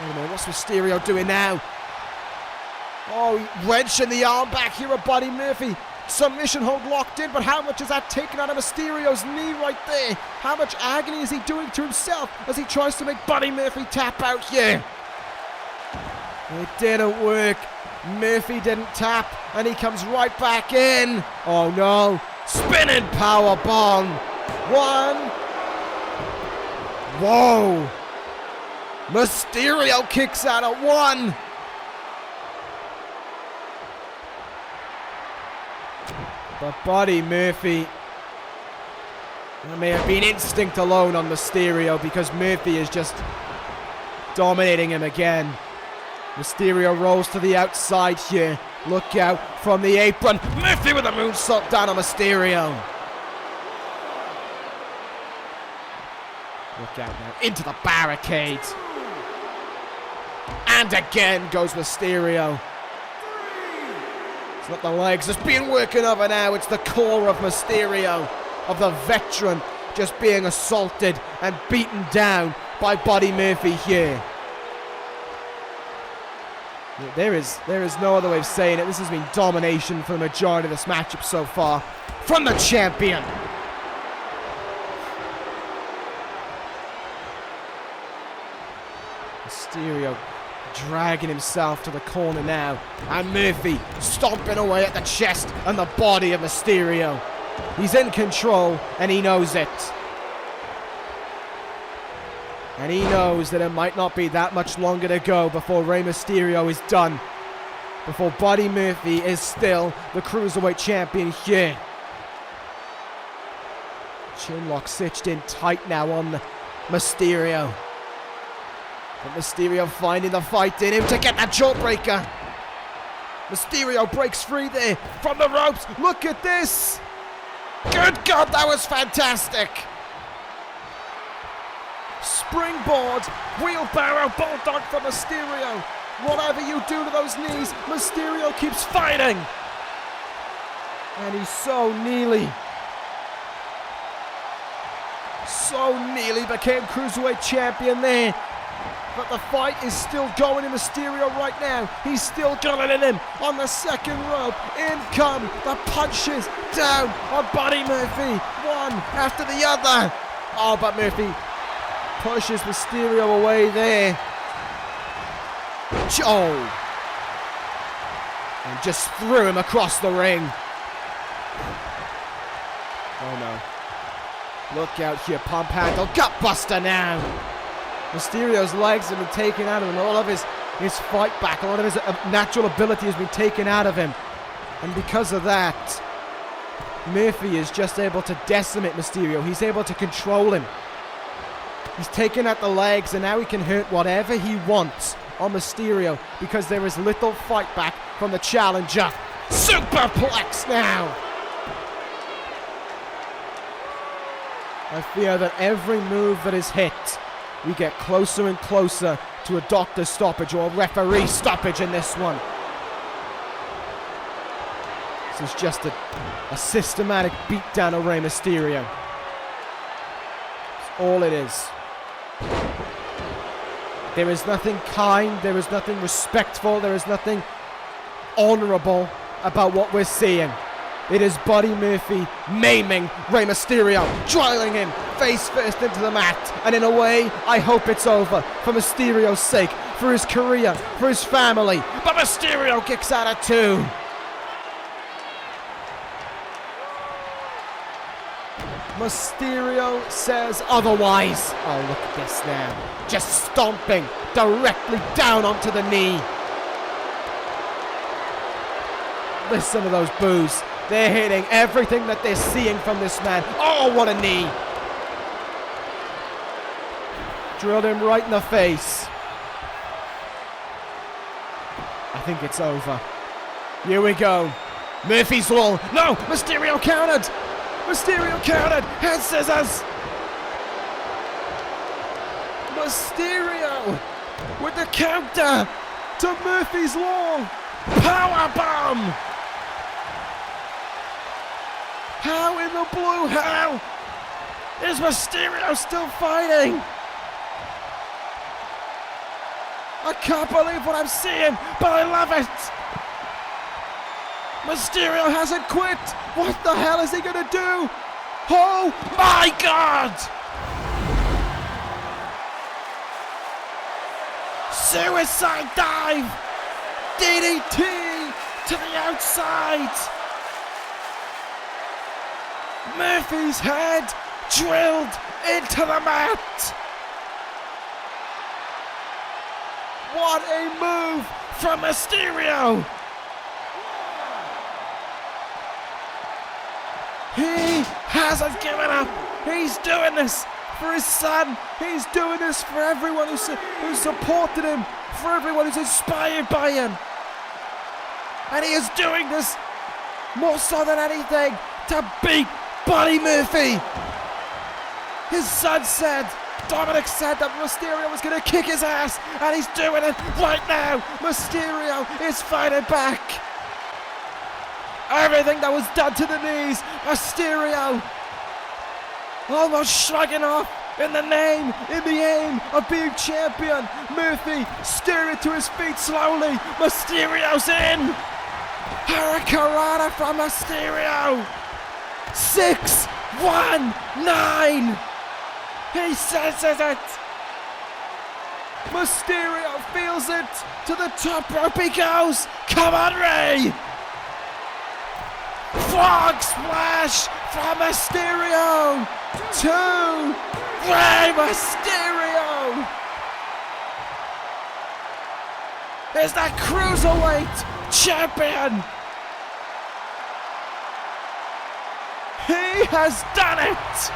Wait a minute, what's Mysterio doing now? Oh, wrenching the arm back here of Buddy Murphy. Submission hold locked in, but how much is that taken out of Mysterio's knee right there? How much agony is he doing to himself as he tries to make Buddy Murphy tap out here? It didn't work. Murphy didn't tap, and he comes right back in. Oh no. Spinning power bomb. One. Whoa. Mysterio kicks out at one. But Buddy Murphy, that may have been instinct alone on Mysterio because Murphy is just dominating him again. Mysterio rolls to the outside here. Look out from the apron. Murphy with a moonsault down on Mysterio. Look out now into the barricades. And again goes Mysterio. It's not the legs that's being working over now. It's the core of Mysterio, of the veteran, just being assaulted and beaten down by Buddy Murphy here. There is no other way of saying it. This has been domination for the majority of this matchup so far from the champion. Mysterio dragging himself to the corner now, and Murphy stomping away at the chest and the body of Mysterio. He's in control, and he knows it. And he knows that it might not be that much longer to go before Rey Mysterio is done, before Buddy Murphy is still the Cruiserweight Champion here. Chinlock stitched in tight now on Mysterio. But Mysterio finding the fight in him to get that jawbreaker. Mysterio breaks free there from the ropes. Look at this. Good God, that was fantastic. Springboard, wheelbarrow, bulldog for Mysterio. Whatever you do to those knees, Mysterio keeps fighting. And he's so nearly became Cruiserweight Champion there. But the fight is still going in Mysterio right now. He's still got it in him on the second rope. In come the punches down on Buddy Murphy. One after the other. Oh, but Murphy pushes Mysterio away there. Oh. And just threw him across the ring. Oh no. Look out here, pump handle. Gutbuster now. Mysterio's legs have been taken out of him. All of his fight back, a lot of his natural ability has been taken out of him. And because of that, Murphy is just able to decimate Mysterio. He's able to control him. He's taken out the legs, and now he can hurt whatever he wants on Mysterio because there is little fight back from the challenger. Superplex now! I fear that every move that is hit, we get closer and closer to a doctor's stoppage or a referee stoppage in this one. This is just a systematic beatdown of Rey Mysterio. That's all it is. There is nothing kind, there is nothing respectful, there is nothing honorable about what we're seeing. It is Buddy Murphy maiming Rey Mysterio, drilling him face first into the mat. And in a way, I hope it's over for Mysterio's sake, for his career, for his family. But Mysterio kicks out at 2. Mysterio says otherwise. Oh, look at this now. Just stomping directly down onto the knee. Listen to those boos. They're hitting everything that they're seeing from this man. Oh, what a knee. Drilled him right in the face. I think it's over. Here we go. Murphy's Law. No, Mysterio countered. Mysterio countered. Hand scissors. Mysterio with the counter to Murphy's Law. Powerbomb. How in the blue hell is Mysterio still fighting? I can't believe what I'm seeing, but I love it. Mysterio hasn't quit. What the hell is he gonna do? Oh my God! Suicide dive! DDT to the outside! Murphy's head drilled into the mat! What a move from Mysterio! He hasn't given up. He's doing this for his son. He's doing this for everyone who supported him, for everyone who's inspired by him. And he is doing this more so than anything to beat Buddy Murphy. His son said, Dominic said that Mysterio was going to kick his ass, and he's doing it right now. Mysterio is fighting back. Everything that was done to the knees, Mysterio almost shrugging off in the aim of being champion. Murphy steering to his feet slowly. Mysterio's in. Hurricanrana from Mysterio. 6-1-9. He senses it. Mysterio feels it. To the top rope he goes. Come on, Ray. Frog splash from Mysterio to Rey Mysterio is the Cruiserweight Champion. He has done it.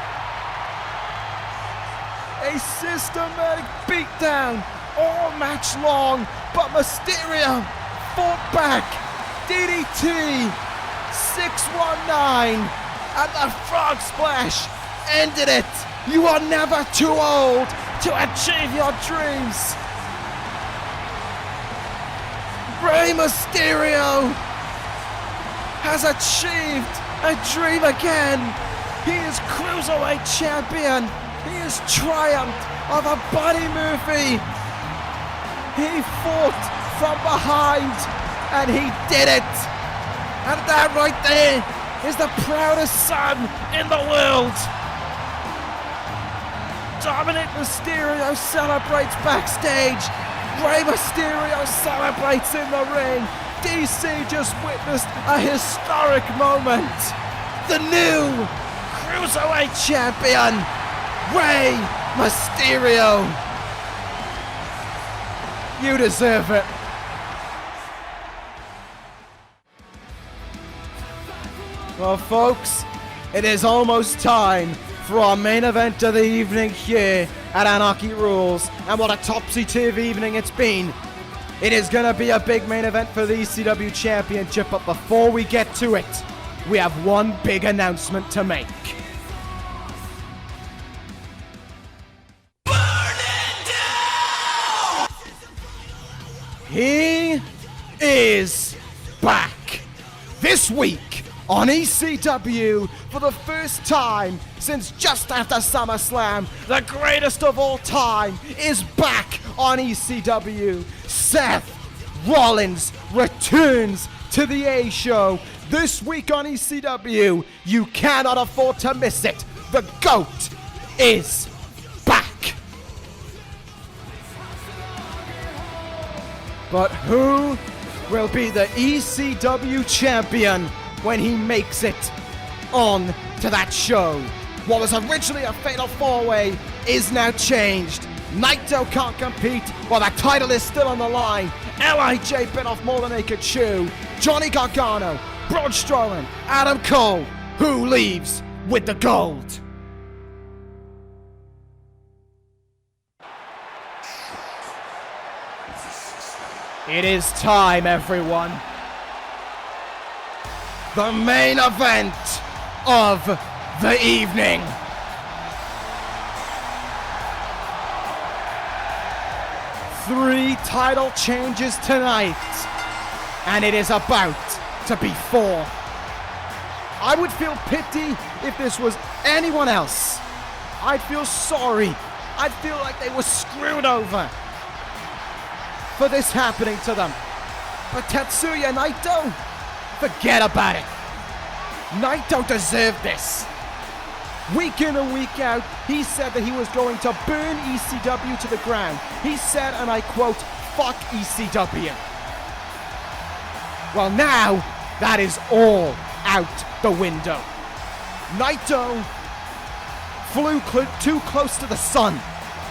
A systematic beatdown all match long, but Mysterio fought back. DDT 619 and the frog splash ended it. You are never too old to achieve your dreams. Rey Mysterio has achieved a dream again. He is Cruiserweight Champion. He has triumphed over Buddy Murphy. He fought from behind, and he did it. And that right there is the proudest son in the world. Dominic Mysterio celebrates backstage. Rey Mysterio celebrates in the ring. DC just witnessed a historic moment. The new Cruiserweight Champion, Rey Mysterio. You deserve it. Well, folks, it is almost time for our main event of the evening here at Anarchy Rulz. And what a topsy-turvy evening it's been. It is going to be a big main event for the ECW Championship, but before we get to it, we have one big announcement to make. He is back this week on ECW for the first time since just after SummerSlam. The greatest of all time is back on ECW. Seth Rollins returns to the A Show this week on ECW. You cannot afford to miss it. The GOAT is back. But who will be the ECW champion when he makes it on to that show? What was originally a fatal four-way is now changed. Naito can't compete while that title is still on the line. L.I.J. bit off more than they could chew. Johnny Gargano, Braun Strowman, Adam Cole. Who leaves with the gold? It is time, everyone. The main event of the evening. Three title changes tonight, and it is about to be four. I would feel pity if this was anyone else. I'd feel sorry. I'd feel like they were screwed over for this happening to them. But Tetsuya Naito, forget about it. Naito deserved this. Week in and week out, he said that he was going to burn ECW to the ground. He said, and I quote, "Fuck ECW." Well, now, that is all out the window. Naito flew too close to the sun,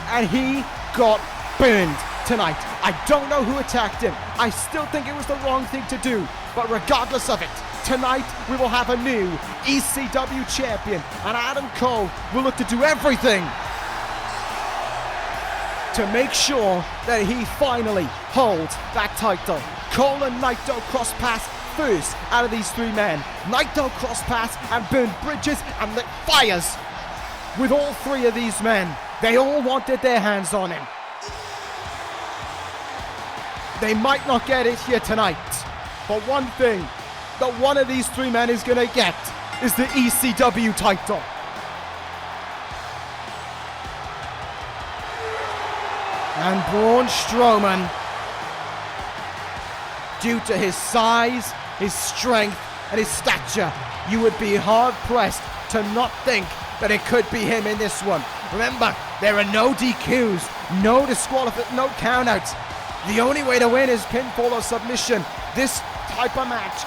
and he got burned tonight. I don't know who attacked him. I still think it was the wrong thing to do, but regardless of it, tonight we will have a new ECW champion, and Adam Cole will look to do everything to make sure that he finally holds that title. Cole and Naito cross paths first out of these three men. Naito cross paths and burned bridges and lit fires with all three of these men. They all wanted their hands on him. They might not get it here tonight, but one thing that one of these three men is gonna get is the ECW title. And Braun Strowman, due to his size, his strength, and his stature, you would be hard-pressed to not think that it could be him in this one. Remember, there are no DQs, no disqualifications, no countouts. The only way to win is pinfall or submission. This type of match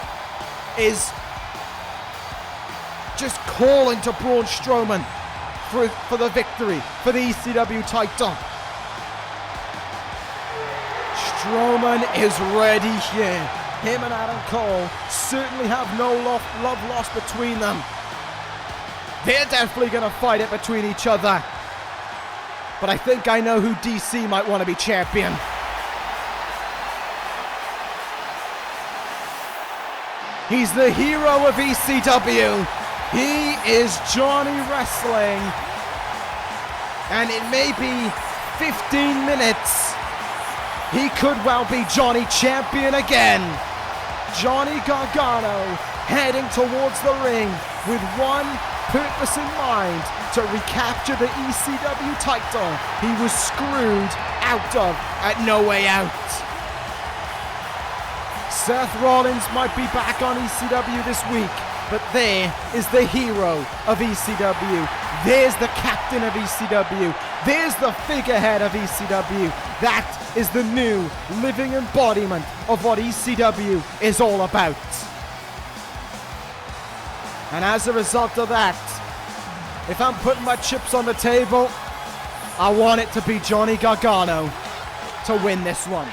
is just calling to Braun Strowman for the victory, for the ECW title. Strowman is ready here. Him and Adam Cole certainly have no love lost between them. They're definitely going to fight it between each other. But I think I know who DC might want to be champion. He's the hero of ECW. He is Johnny Wrestling. And it may be 15 minutes. He could well be Johnny Champion again. Johnny Gargano heading towards the ring with one purpose in mind, to recapture the ECW title. He was screwed out of at No Way Out. Seth Rollins might be back on ECW this week, but there is the hero of ECW. There's the captain of ECW. There's the figurehead of ECW. That is the new living embodiment of what ECW is all about. And as a result of that, if I'm putting my chips on the table, I want it to be Johnny Gargano to win this one.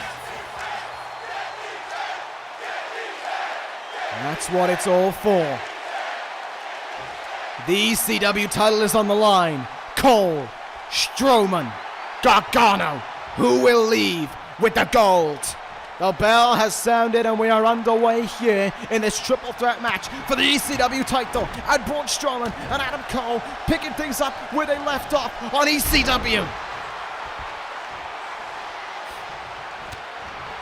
And that's what it's all for. The ECW title is on the line. Cole, Strowman, Gargano. Who will leave with the gold? The bell has sounded and we are underway here in this triple threat match for the ECW title. And Braun Strowman and Adam Cole picking things up where they left off on ECW.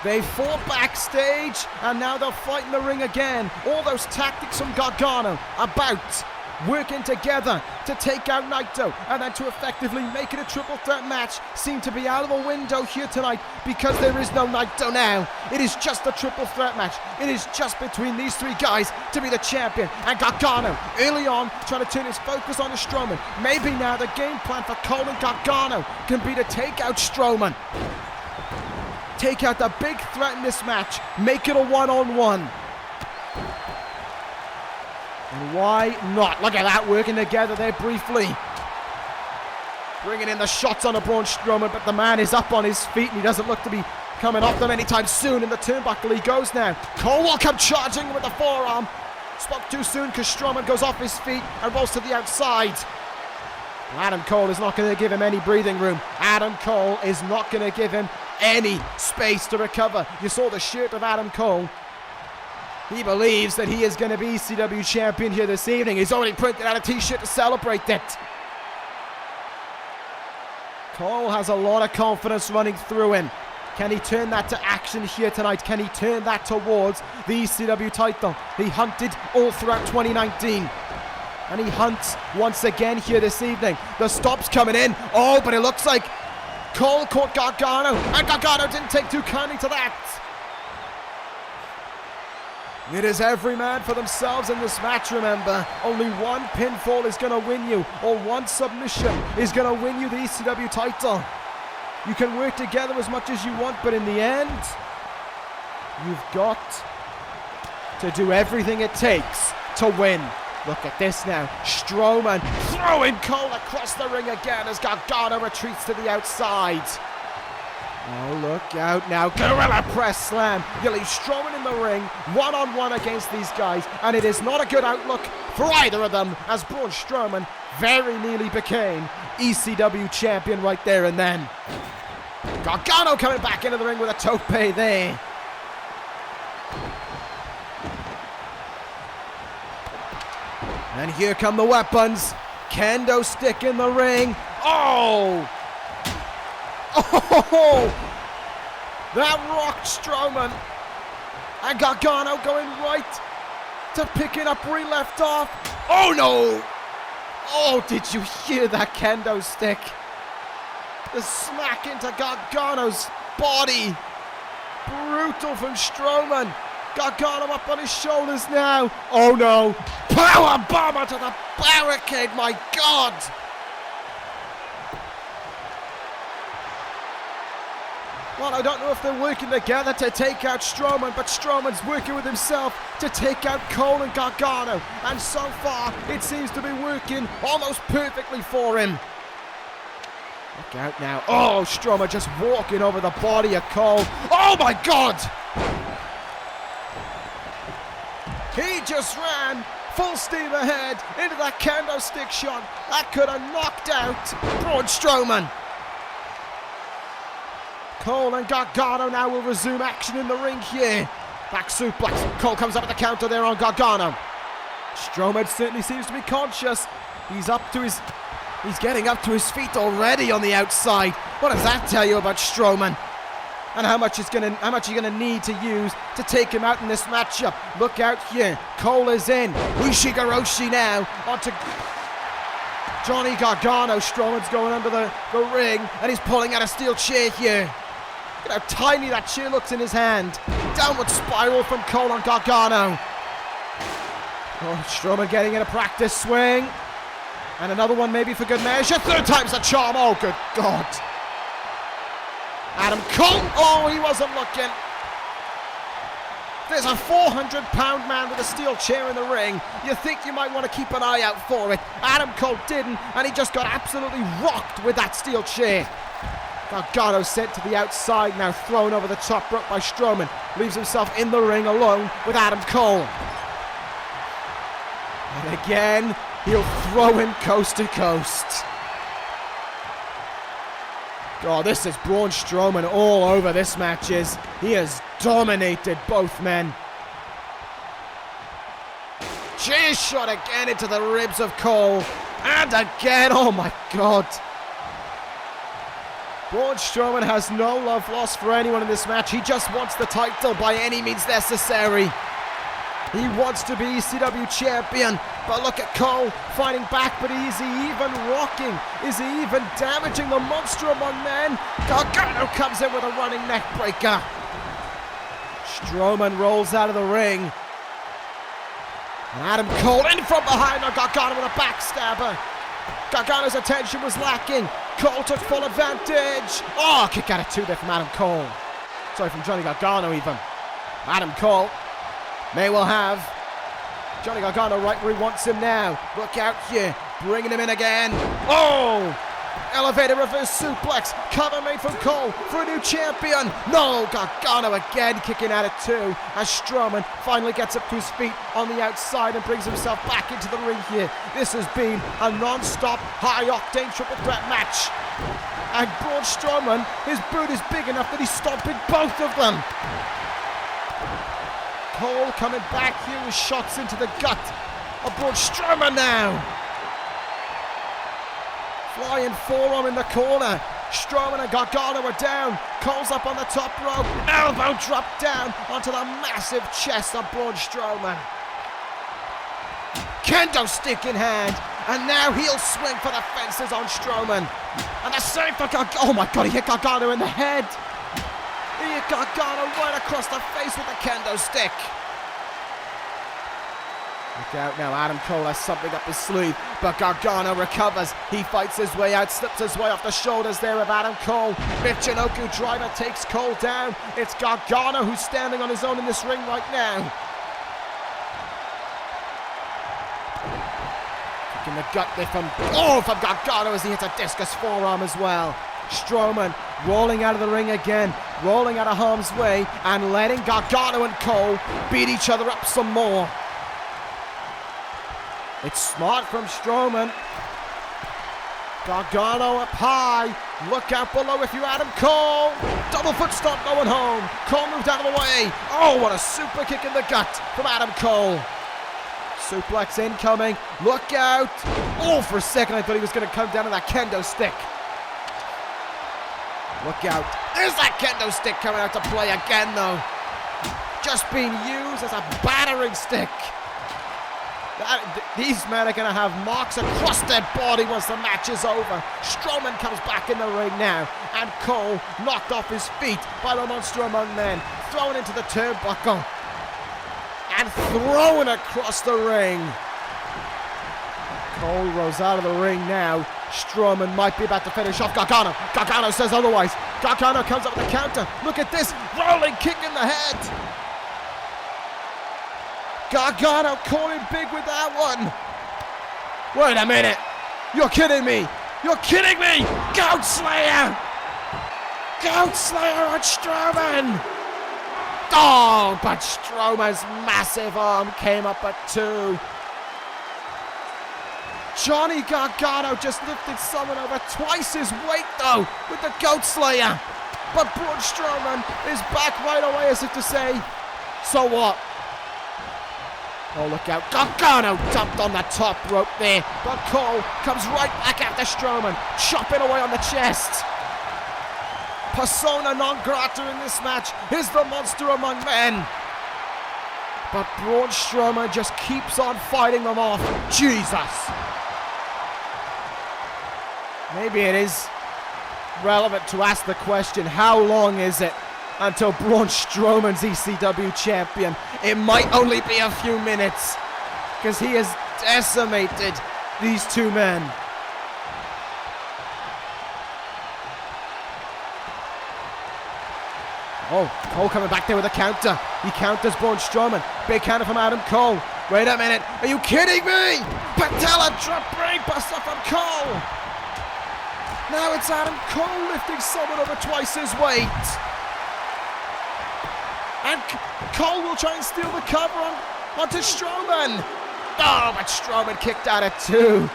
They fought backstage and now they'll fight in the ring again. All those tactics from Gargano about working together to take out Naito and then to effectively make it a triple threat match seem to be out of the window here tonight because there is no Naito now. It is just a triple threat match. It is just between these three guys to be the champion. And Gargano early on trying to turn his focus on Strowman. Maybe now the game plan for Cole and Gargano can be to take out Strowman. Take out the big threat in this match. Make it a one-on-one. And why not? Look at that, working together there briefly. Bringing in the shots on a Braun Strowman, but the man is up on his feet and he doesn't look to be coming off them anytime soon. In the turnbuckle he goes now. Cole will come charging with the forearm. Spoke too soon because Strowman goes off his feet and rolls to the outside. Adam Cole is not going to give him any breathing room. Adam Cole is not going to give him any space to recover. You saw the shirt of Adam Cole. He believes that he is going to be ECW champion here this evening. He's already printed out a t-shirt to celebrate that. Cole has a lot of confidence running through him. Can he turn that to action here tonight? Can he turn that towards the ECW title? He hunted all throughout 2019. And he hunts once again here this evening. The stop's coming in. Oh, but it looks like Cole caught Gargano. And Gargano didn't take too kindly to that. It is every man for themselves in this match, remember. Only one pinfall is going to win you, or one submission is going to win you the ECW title. You can work together as much as you want, but in the end, you've got to do everything it takes to win. Look at this now. Strowman throwing Cole across the ring again as Gargano retreats to the outside. Oh, look out now. Gorilla press slam. You leave Strowman in the ring, one-on-one against these guys, and it is not a good outlook for either of them as Braun Strowman very nearly became ECW champion right there and then. Gargano coming back into the ring with a tope there. And here come the weapons. Kendo stick in the ring. Oh! Oh! That rocked Strowman. And Gargano going right to picking up where he left off. Oh no! Oh, did you hear that kendo stick? The smack into Gargano's body. Brutal from Strowman. Gargano up on his shoulders now. Oh no. Power bomber to the barricade, my God. Well, I don't know if they're working together to take out Strowman, but Strowman's working with himself to take out Cole and Gargano. And so far, it seems to be working almost perfectly for him. Look out now. Oh, Strowman just walking over the body of Cole. Oh my God! He just ran full steam ahead into that kendo stick shot. That could have knocked out Braun Strowman. Cole and Gargano now will resume action in the ring here. Back suplex. Cole comes up at the counter there on Gargano. Strowman certainly seems to be conscious. He's getting up to his feet already on the outside. What does that tell you about Strowman? And how much you're gonna need to use to take him out in this matchup. Look out here. Cole is in. Ushigoroshi now onto Johnny Gargano, Strowman's going under the ring, and he's pulling out a steel chair here. Look at how tiny that chair looks in his hand. Downward spiral from Cole on Gargano. Oh, Strowman getting in a practice swing. And another one maybe for good measure. Third time's the charm. Oh, good God. Adam Cole. Oh, he wasn't looking. There's a 400-pound man with a steel chair in the ring. You think you might want to keep an eye out for it. Adam Cole didn't, and he just got absolutely rocked with that steel chair. Gargano sent to the outside, now thrown over the top rope by Strowman. Leaves himself in the ring alone with Adam Cole. And again, he'll throw him coast to coast. Oh, this is Braun Strowman all over this match. He has dominated both men. Chair shot again into the ribs of Cole. And again, oh my God. Braun Strowman has no love lost for anyone in this match. He just wants the title by any means necessary. He wants to be ECW champion, but look at Cole fighting back, but is he even rocking? Is he even damaging the monster among men? Gargano comes in with a running neck breaker. Strowman rolls out of the ring. And Adam Cole in from behind on Gargano with a backstabber. Gargano's attention was lacking. Cole took full advantage. Oh, kick out of two there from Adam Cole. Sorry, from Johnny Gargano even. Adam Cole may well have Johnny Gargano right where he wants him now. Look out here, bringing him in again. Oh! Elevator reverse suplex. Cover made from Cole for a new champion. No, Gargano again kicking out at two as Strowman finally gets up to his feet on the outside and brings himself back into the ring here. This has been a non-stop, high-octane triple threat match. And Braun Strowman, his boot is big enough that he's stomping both of them. Cole coming back here with shots into the gut of Braun Strowman now. Flying forearm in the corner. Strowman and Gargano are down. Cole's up on the top rope. Elbow drop down onto the massive chest of Braun Strowman. Kendo stick in hand. And now he'll swing for the fences on Strowman. And the same for Gargano. Oh my God, he hit Gargano in the head. He hit Gargano right across the face with the kendo stick. Look out now, Adam Cole has something up his sleeve, but Gargano recovers. He fights his way out, slips his way off the shoulders there of Adam Cole. Michinoku driver takes Cole down. It's Gargano who's standing on his own in this ring right now. Kicking the gut there from Gargano as he hits a discus forearm as well. Strowman rolling out of the ring again, rolling out of harm's way, and letting Gargano and Cole beat each other up some more. It's smart from Strowman. Gargano up high. Look out below if you're Adam Cole. Double foot stomp going home. Cole moved out of the way. Oh, what a super kick in the gut from Adam Cole. Suplex incoming. Look out. Oh, for a second I thought he was going to come down to that kendo stick. Look out. There's that kendo stick coming out to play again though. Just being used as a battering stick. These men are going to have marks across their body once the match is over. Strowman comes back in the ring now. And Cole knocked off his feet by the monster among men. Thrown into the turnbuckle. And thrown across the ring. Cole rolls out of the ring now. Strowman might be about to finish off Gargano. Gargano says otherwise. Gargano comes up with the counter. Look at this. Rolling kick in the head. Gargano caught him big with that one. Wait a minute. You're kidding me. You're kidding me. Goat Slayer. Goat Slayer on Strowman. Oh, but Strowman's massive arm came up at two. Johnny Gargano just lifted someone over twice his weight though with the Goat Slayer. But Braun Strowman is back right away as if to say, so what? Oh, look out. Gargano dumped on the top rope there. But Cole comes right back after Strowman, chopping away on the chest. Persona non grata in this match is the monster among men. But Braun Strowman just keeps on fighting them off. Jesus. Maybe it is relevant to ask the question, how long is it until Braun Strowman's ECW champion? It might only be a few minutes, because he has decimated these two men. Oh, Cole coming back there with a counter. He counters Braun Strowman. Big counter from Adam Cole. Wait a minute. Are you kidding me? Patella drop brainbuster from Cole. Now it's Adam Cole lifting someone over twice his weight. And Cole will try and steal the cover onto Strowman. Oh, but Strowman kicked out at 2.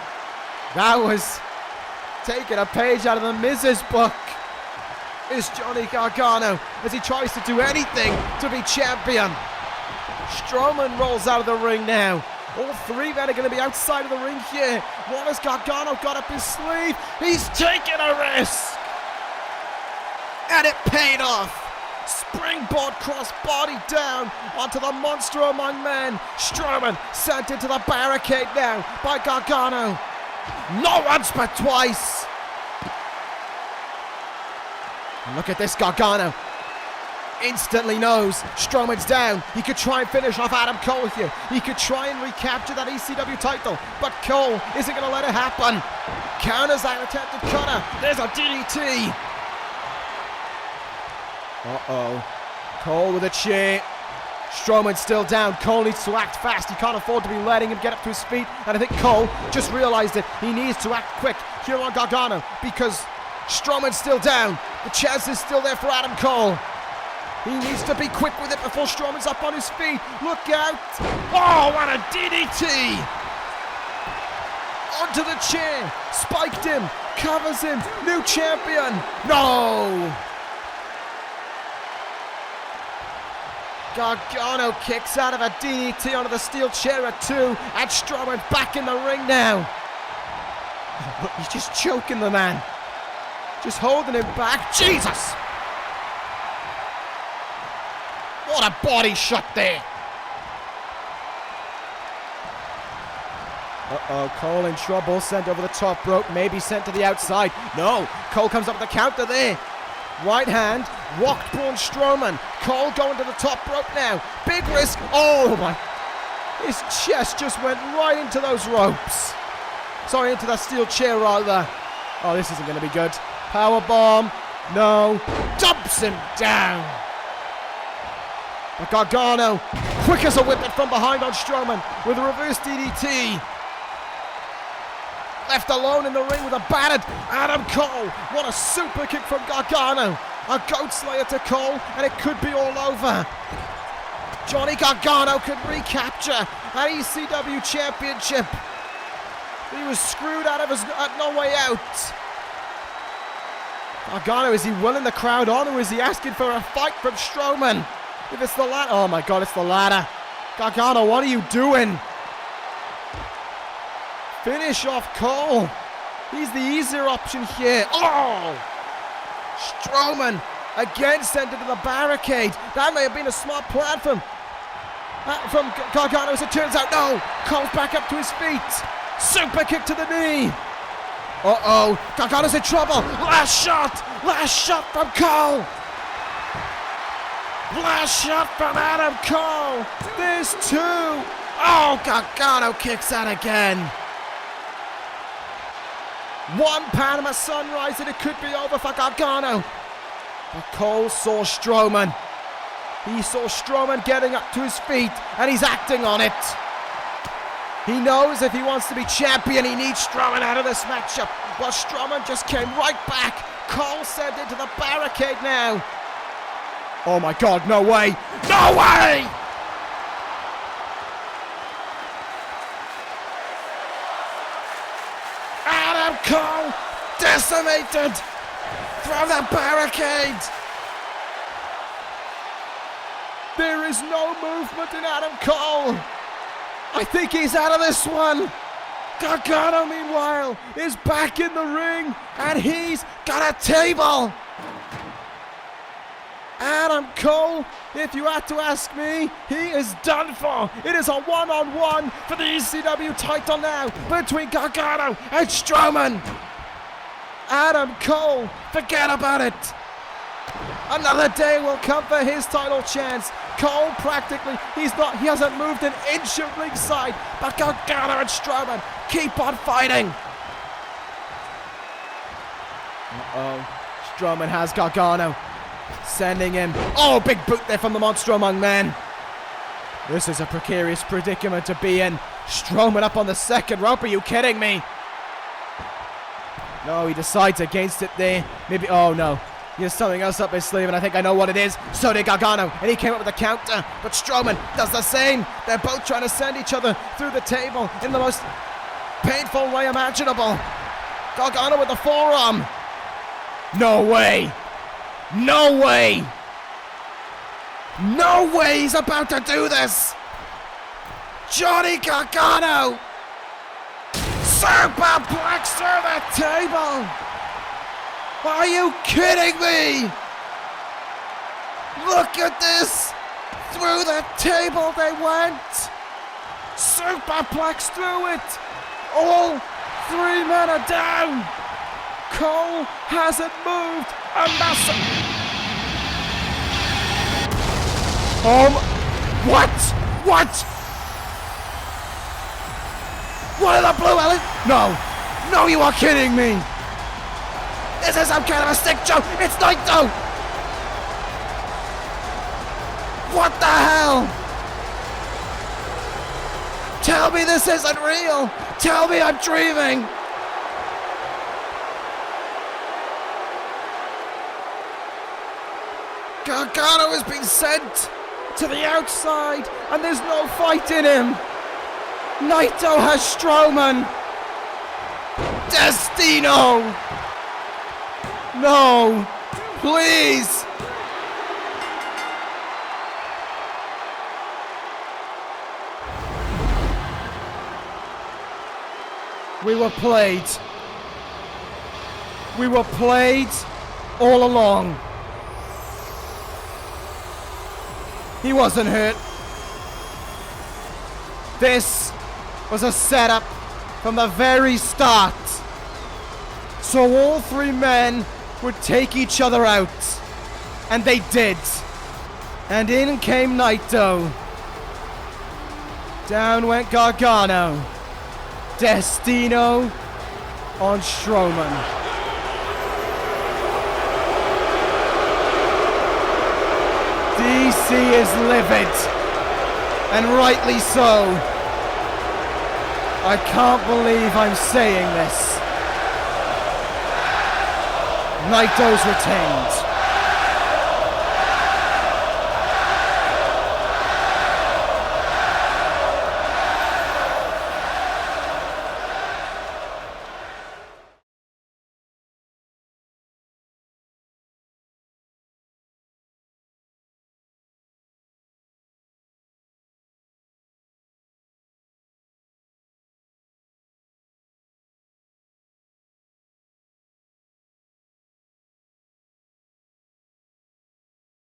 That was taking a page out of the Miz's book. Is Johnny Gargano as he tries to do anything to be champion. Strowman rolls out of the ring now. All 3 men are going to be outside of the ring here. What has Gargano got up his sleeve? He's taking a risk. And it paid off. Springboard crossbody down onto the monster among men. Strowman sent into the barricade now by Gargano. Not once but twice. And look at this, Gargano instantly knows Strowman's down. He could try and finish off Adam Cole here. He could try and recapture that ECW title, but Cole isn't going to let it happen. Counters that attempted cutter. There's a DDT. Uh-oh. Cole with a chair. Strowman's still down. Cole needs to act fast. He can't afford to be letting him get up to his feet. And I think Cole just realized it. He needs to act quick here on Gargano because Strowman's still down. The chance is still there for Adam Cole. He needs to be quick with it before Strowman's up on his feet. Look out. Oh, what a DDT. Onto the chair. Spiked him. Covers him. New champion. No. Gargano kicks out of a DDT onto the steel chair at 2. And Strowman's back in the ring now. Look, he's just choking the man. Just holding him back. Jesus! What a body shot there. Uh-oh, Cole in trouble. Sent over the top rope. Maybe sent to the outside. No, Cole comes up with the counter there. Right hand. Rocked Braun Strowman. Cole going to the top rope now. Big risk. Oh my. His chest just went right into those ropes. Sorry, into that steel chair rather. Oh, this isn't going to be good. Powerbomb. No. Dumps him down. But Gargano, quick as a whip it from behind on Strowman with a reverse DDT. Left alone in the ring with a battered Adam Cole. What a super kick from Gargano. A goat slayer to Cole, and it could be all over. Johnny Gargano could recapture an ECW Championship. He was screwed out of his no way out. Gargano, is he willing the crowd on, or is he asking for a fight from Strowman? If it's the ladder, oh my God, it's the ladder. Gargano, what are you doing? Finish off Cole. He's the easier option here. Oh! Strowman again sent into the barricade. That may have been a smart plan from Gargano, as it turns out. No! Cole's back up to his feet. Super kick to the knee. Uh-oh. Gargano's in trouble. Last shot from Cole. Last shot from Adam Cole. There's 2. Oh, Gargano kicks out again. 1 Panama Sunrise and it could be over for Gargano. But Cole saw Strowman. He saw Strowman getting up to his feet and he's acting on it. He knows if he wants to be champion, he needs Strowman out of this matchup. Well, Strowman just came right back. Cole sent into the barricade now. Oh my God, no way. No way! Adam Cole decimated from the barricade. There is no movement in Adam Cole. I think he's out of this one. Gargano, meanwhile, is back in the ring, and he's got a table. Adam Cole, if you had to ask me, he is done for. It is a one-on-one for the ECW title now between Gargano and Strowman. Adam Cole. Forget about it. Another day will come for his title chance. Cole practically, he hasn't moved an inch of ringside, but Gargano and Strowman keep on fighting. Uh-oh. Strowman has Gargano. Sending him. Oh, big boot there from the Monster Among Men. This is a precarious predicament to be in. Strowman up on the second rope. Are you kidding me? No, he decides against it there. Maybe, oh no. He has something else up his sleeve, and I think I know what it is. So did Gargano, and he came up with a counter. But Strowman does the same. They're both trying to send each other through the table in the most painful way imaginable. Gargano with the forearm. No way. No way. No way he's about to do this. Johnny Gargano. Superplex through the table. Are you kidding me? Look at this. Through the table they went. Superplex through it. All three men are down. Cole hasn't moved a muscle. What? What? What are the blue Ellen? No. No, you are kidding me. This is some kind of a stick joke. It's Naito. What the hell? Tell me this isn't real. Tell me I'm dreaming. Gargano has been sent to the outside, and there's no fight in him. Naito has Strowman. Destino. No, please. We were played. We were played all along. He wasn't hurt. This was a setup from the very start. So all three men would take each other out. And they did. And in came Naito. Down went Gargano. Destino on Strowman. DC is livid, and rightly so. I can't believe I'm saying this. Naito's retained.